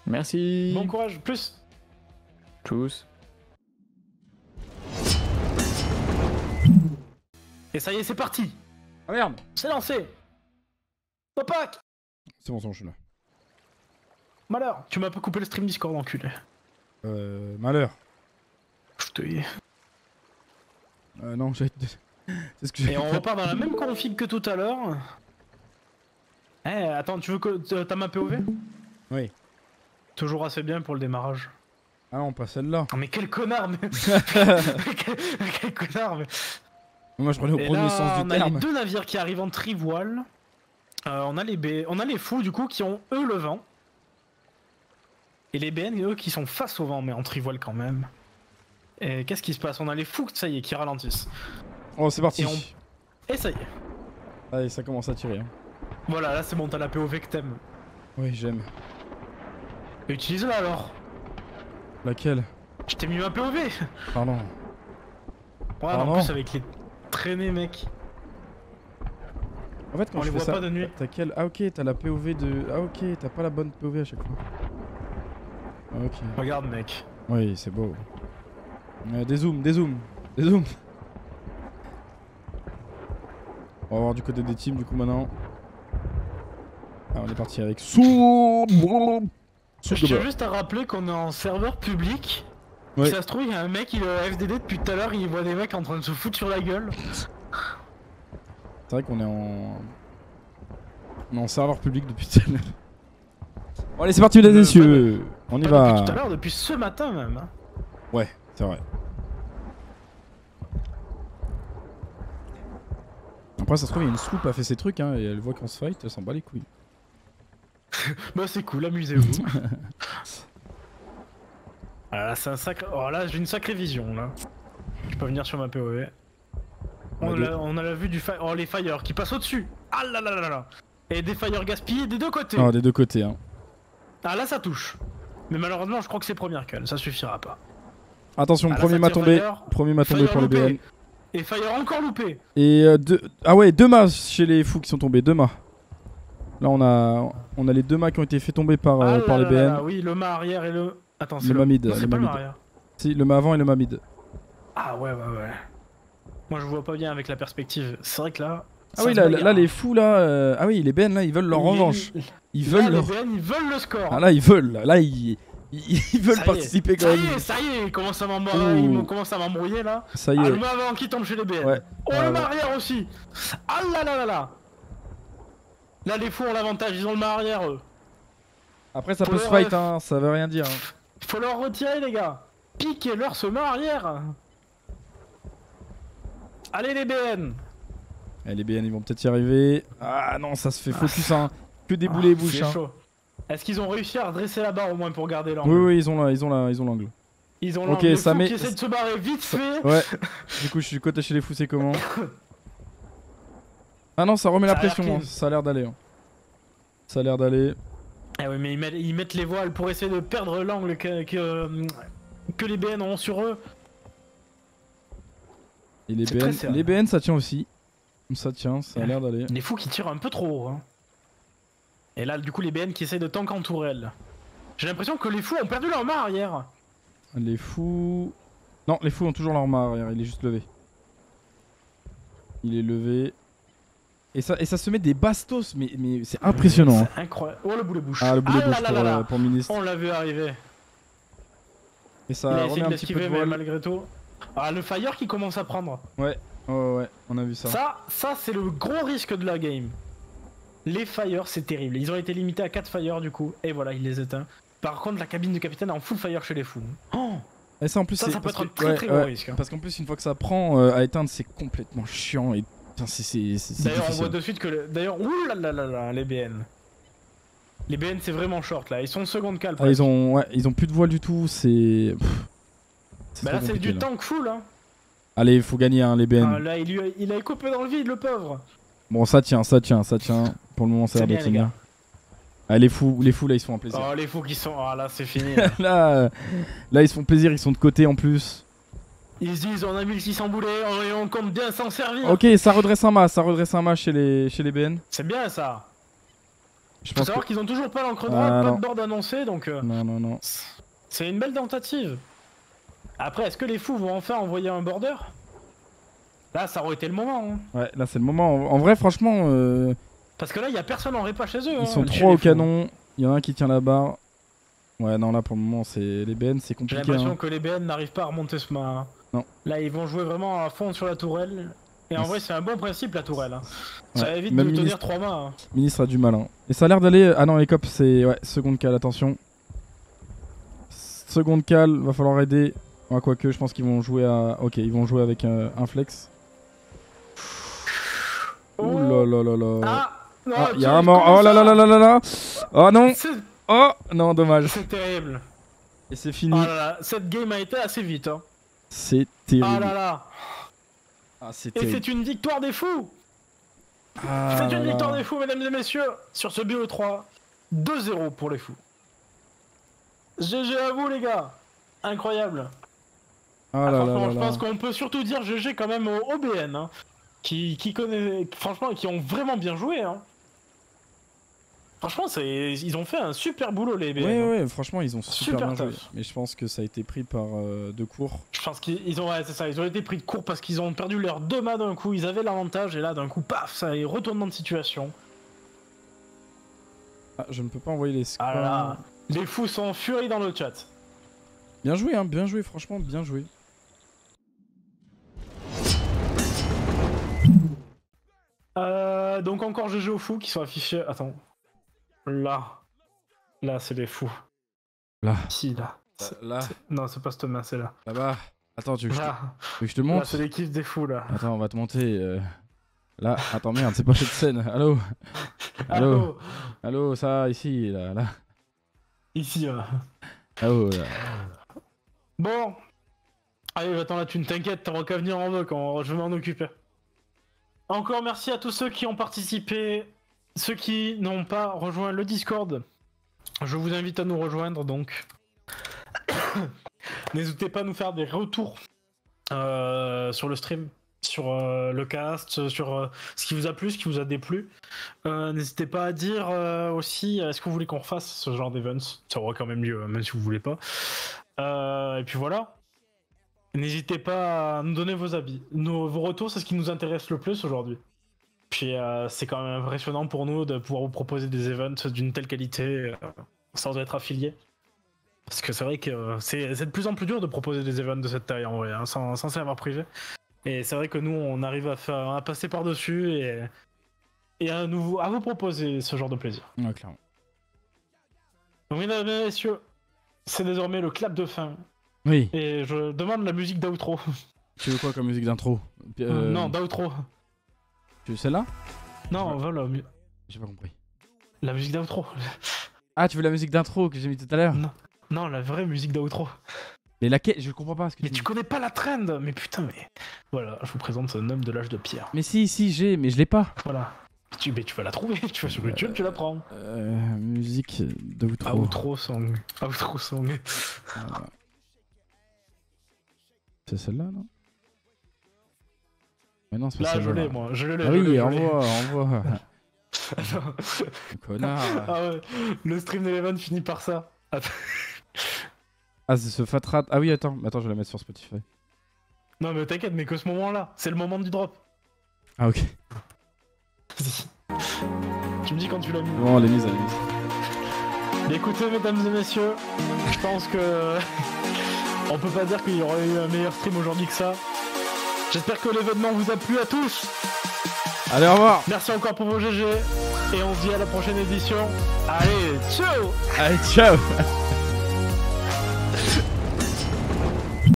Merci. Bon courage, plus. Tous. Et ça y est, c'est parti. Ah merde. C'est lancé. Topac. C'est bon, je suis là. Malheur, tu m'as pas coupé le stream Discord enculé. Malheur. Je te hais. Non, j'ai... C'est ce que j'ai... Et on repart dans la même config que tout à l'heure. Eh, attends, tu veux que t'as ma POV? Oui. Toujours assez bien pour le démarrage. Ah non, pas celle-là. Non mais quel connard mais... quel connard mais... Moi, je prenais au Et premier là, sens du on a les terme. deux navires qui arrivent en trivoile. On a les fous du coup qui ont eux le vent. Et les BN eux qui sont face au vent mais en trivoile quand même. Et qu'est-ce qui se passe? On a les fous, ça y est, qui ralentissent. Oh, c'est parti. Et ça y est. Allez, ça commence à tirer. Hein. Voilà, là c'est bon, t'as la POV que t'aimes. Oui, j'aime. Utilise-la alors. Laquelle? Je t'ai mis ma POV. Pardon. Ouais, en plus avec les traînées mec. En fait, quand on je les fais voit ça, pas de nuit. t'as quelle... Ah ok, t'as la POV de... Ah ok, t'as pas la bonne POV à chaque fois. Ah, ok. Regarde mec. Oui, c'est beau. Des zooms, des zooms, des zooms. On va voir du côté des teams du coup maintenant. Ah, on est parti avec Je tiens juste à rappeler qu'on est en serveur public. Ouais. Si ça se trouve, il y a un mec, il est au FDD depuis tout à l'heure, il voit des mecs en train de se foutre sur la gueule. C'est vrai qu'on est en... On est en serveur public depuis tout à l'heure. Bon allez, c'est parti mesdames et messieurs. On y Pas va. depuis tout à l'heure, depuis ce matin même. Hein. Ouais, c'est vrai. Après ça se trouve il y a une sloop a fait ses trucs hein, et elle voit qu'on se fight, elle s'en bat les couilles. Bah c'est cool, amusez-vous. Ah là c'est un sacré... Oh là j'ai une sacrée vision là. Je peux venir sur ma POV. On a la vue du oh les fire qui passent au-dessus. Ah là là là là. Et des fire gaspillés des deux côtés. Ah des deux côtés hein. Ah là ça touche. Mais malheureusement je crois que c'est première kill, ça suffira pas. Attention, Ah, là, premier ça m'a tire tombé. fire. Premier m'a tombé Fire pour les loupé. BN. Et Fire encore loupé. Et ah ouais, 2 mâts chez les fous qui sont tombés, 2 mâts. Là on a les 2 mâts qui ont été fait tomber par les BN. Oui, le mât arrière et le... Attends, c'est le mât mid. Non, c'est le pas mât le mid. mât arrière. Si, le mât avant et le mât mid. Ah ouais. Moi je vois pas bien avec la perspective. C'est vrai que là... Ah oui, là les fous là... Ah oui, les BN là, ils veulent leur revanche. Ils veulent leur... Les BN, ils veulent le score. Ah là, ils veulent. Là, ils veulent participer quand même. Ça y est, ils commencent à m'embrouiller là. Ça y Ah, est. le mât avant qui tombe chez les BN. Ouais. Oh, le mât arrière aussi. Ah là. Là, les fous ont l'avantage, ils ont le mât arrière eux. Après, ça Pour peut se le fight, ref. hein, ça veut rien dire. Hein. Faut leur retirer, les gars. Piquez-leur ce mât arrière. Allez, les BN. Eh, les BN, ils vont peut-être y arriver. Ah non, ça se fait focus, hein. Que des boulets bouches. C'est Hein. chaud. Est-ce qu'ils ont réussi à redresser la barre au moins pour garder l'angle? Oui, ils ont l'angle. Ils ont Ok, l'angle. ça Le fou met- qui essaie de se barrer vite fait. Ouais. Du coup, je suis côté chez les fous, c'est comment? Ah non, ça remet la Ça a l'air pression. Hein. clean. Ça a l'air d'aller. Hein. Ça a l'air d'aller. Ah oui, mais ils mettent les voiles pour essayer de perdre l'angle que les BN ont sur eux. Et les C'est très BN, serré. les BN, ça tient aussi. Ça tient, ça a l'air d'aller. Les fous qui tirent un peu trop haut. Hein. Et là, du coup, les BN qui essayent de tank en tourelle. J'ai l'impression que les fous ont perdu leur mât arrière. Les fous... Non, les fous ont toujours leur mât arrière, il est juste levé. Il est levé. Et ça se met des bastos, mais c'est impressionnant. Hein. C'est incroyable. Oh, le boulet bouche. Ah, le boulet là bouche là là là. pour ministre. On l'a vu arriver. Et Il ça a remet essayé un de petit peu de l'esquiver, mais voile. malgré tout. Ah, le fire qui commence à prendre. Ouais, on a vu ça. Ça c'est le gros risque de la game. Les fire, c'est terrible. Ils ont été limités à 4 fire du coup. Et voilà, il les éteint. Par contre, la cabine du capitaine est en full fire chez les fous. Oh, Et ça en plus, ça c'est peut parce être un que- très très gros risque. hein. Parce qu'en plus, une fois que ça prend à éteindre, c'est complètement chiant et putain, c'est D'ailleurs, on difficile. voit de suite que. D'ailleurs, ouh, les BN. Les BN, c'est vraiment short là. Ils sont en seconde cale. Ah, ils ont plus de voile du tout. C'est. Bah trop là, c'est compliqué, du là. tank full. Hein. Allez, il faut gagner hein, les BN. Ah, là, il a coupé dans le vide, le pauvre. Bon, ça tient. Pour le moment, ça a C'est l'air bien, de les tenir. gars. Ah, les fous là, ils se font un plaisir. Oh, les fous qui sont. Ah là, c'est fini. Là, ils se font plaisir, ils sont de côté en plus. Ils se disent, on a 1600 boulets et on compte bien s'en servir. Ok, ça redresse un mât chez les BN. C'est bien ça. Je Faut pense savoir que... qu'ils ont toujours pas l'encre droite, Ah, pas non. de board annoncé, donc Non. c'est une belle tentative. Après, est-ce que les fous vont enfin envoyer un border? Là, ça aurait été le moment. Hein. Ouais, là c'est le moment. En vrai, franchement, Parce que là, il y a personne en répa chez eux. ils sont chez 3 les au fous. canon. Il y en a un qui tient la barre. Ouais, non, là pour le moment, c'est les BN, c'est J'ai compliqué. l'impression Hein. que les BN n'arrivent pas à remonter ce mât. Non. Là, ils vont jouer vraiment à fond sur la tourelle. Et en Yes. vrai, c'est un bon principe la tourelle. Hein. Ça Ouais, évite même de tenir ministre- 3 mâts. Hein. Ministre a du mal. Hein. Et ça a l'air d'aller. Ah non, les cops, c'est. Ouais, seconde cale, attention. Seconde cale, va falloir aider. Ouais, quoique, je pense qu'ils vont jouer à. Ok, ils vont jouer avec un flex. Ouh là là là là. Ah non, Ah, il y a tiens, un mort. comment Oh là ça là là là là. Oh non. C'est Oh non, dommage. c'est terrible. Et c'est fini. Oh là là, cette game a été assez vite. Hein. C'est Ah terrible. là là. Ah, c'est Et terrible. c'est une victoire des fous. Ah C'est là une là. victoire des fous, mesdames et messieurs, sur ce BO3. 2-0 pour les fous. GG à vous, les gars. Incroyable. Ah là là Franchement, là je là. pense qu'on peut surtout dire GG quand même au OBN. Hein, qui connaît, franchement, qui ont vraiment bien joué. Hein. Franchement, ils ont fait un super boulot, les BN. Ouais, ouais, franchement, ils ont super, Super bien joué. tough. Mais je pense que ça a été pris par de court. Je pense qu'ils ont, ouais, c'est ça, ils ont été pris de court parce qu'ils ont perdu leurs 2 mâts d'un coup. Ils avaient l'avantage et là, d'un coup, paf, ça est retournement de situation. Ah, je ne peux pas envoyer les scores. Ah là là. Les fous sont en furie dans le chat. Bien joué, hein, bien joué, franchement, bien joué. Donc encore GG aux fous qui sont affichés. Attends. Là. Là, c'est les fous. Là. Si, là. Là, Non, c'est pas cette main, c'est là. là-bas. Attends, tu veux que Là, je te là montre c'est l'équipe des fous, là. Attends, on va te monter. Là, attends, merde, c'est pas cette scène. Allô. Allô. Allô, ça, ici, là. Ici, là. Allô, là. Bon. Allez, j'attends la thune, t'inquiète, t'auras qu'à venir en voc, je vais m'en occuper. Encore merci à tous ceux qui ont participé, ceux qui n'ont pas rejoint le Discord. Je vous invite à nous rejoindre donc. N'hésitez pas à nous faire des retours sur le stream. sur le cast, sur ce qui vous a plu, ce qui vous a déplu. N'hésitez pas à dire aussi, est-ce que vous voulez qu'on refasse ce genre d'events? Ça aurait quand même mieux, même si vous voulez pas. Et puis voilà. N'hésitez pas à nous donner vos avis. Vos retours, c'est ce qui nous intéresse le plus aujourd'hui. Puis c'est quand même impressionnant pour nous de pouvoir vous proposer des events d'une telle qualité sans être affilié. Parce que c'est vrai que c'est de plus en plus dur de proposer des events de cette taille en vrai, hein, sans serveur privé. Et c'est vrai que nous, on arrive à passer par-dessus et à vous proposer ce genre de plaisir. Ouais, clairement. Donc, mesdames et messieurs, c'est désormais le clap de fin. Oui. Et je demande la musique d'outro. Tu veux quoi comme musique d'intro? Non, d'outro. Tu veux celle-là? Non, voilà. J'ai pas compris. La musique d'outro. Ah, tu veux la musique d'intro que j'ai mis tout à l'heure? Non, la vraie musique d'outro. Mais laquelle? Je comprends pas ce que Mais tu tu connais pas la trend. Mais putain, mais... Voilà, je vous présente un homme de l'âge de pierre. Mais si, j'ai, mais je l'ai pas. Voilà. Mais tu vas la trouver. Tu vas sur YouTube, tu la prends. Musique d'outro. Outro song. Outro song. C'est celle-là, non? Mais non, c'est pas Là, celle-là. je l'ai, moi. Je l'ai. Ah oui, je l'ai. envoie. Attends. Connard. Ah ouais, le stream d'Eleven finit par ça. Attends. Ah, c'est ce fat rat. Ah oui, attends, je vais la mettre sur Spotify. Non, mais t'inquiète, mais que ce moment-là, c'est le moment du drop. Ah, ok. Tu me dis quand tu l'as mis. Bon, elle est mise. Mais écoutez, mesdames et messieurs, je pense que on peut pas dire qu'il y aurait eu un meilleur stream aujourd'hui que ça. J'espère que l'événement vous a plu à tous. Allez, au revoir. Merci encore pour vos GG et on se dit à la prochaine édition. Allez, ciao. Allez, ciao.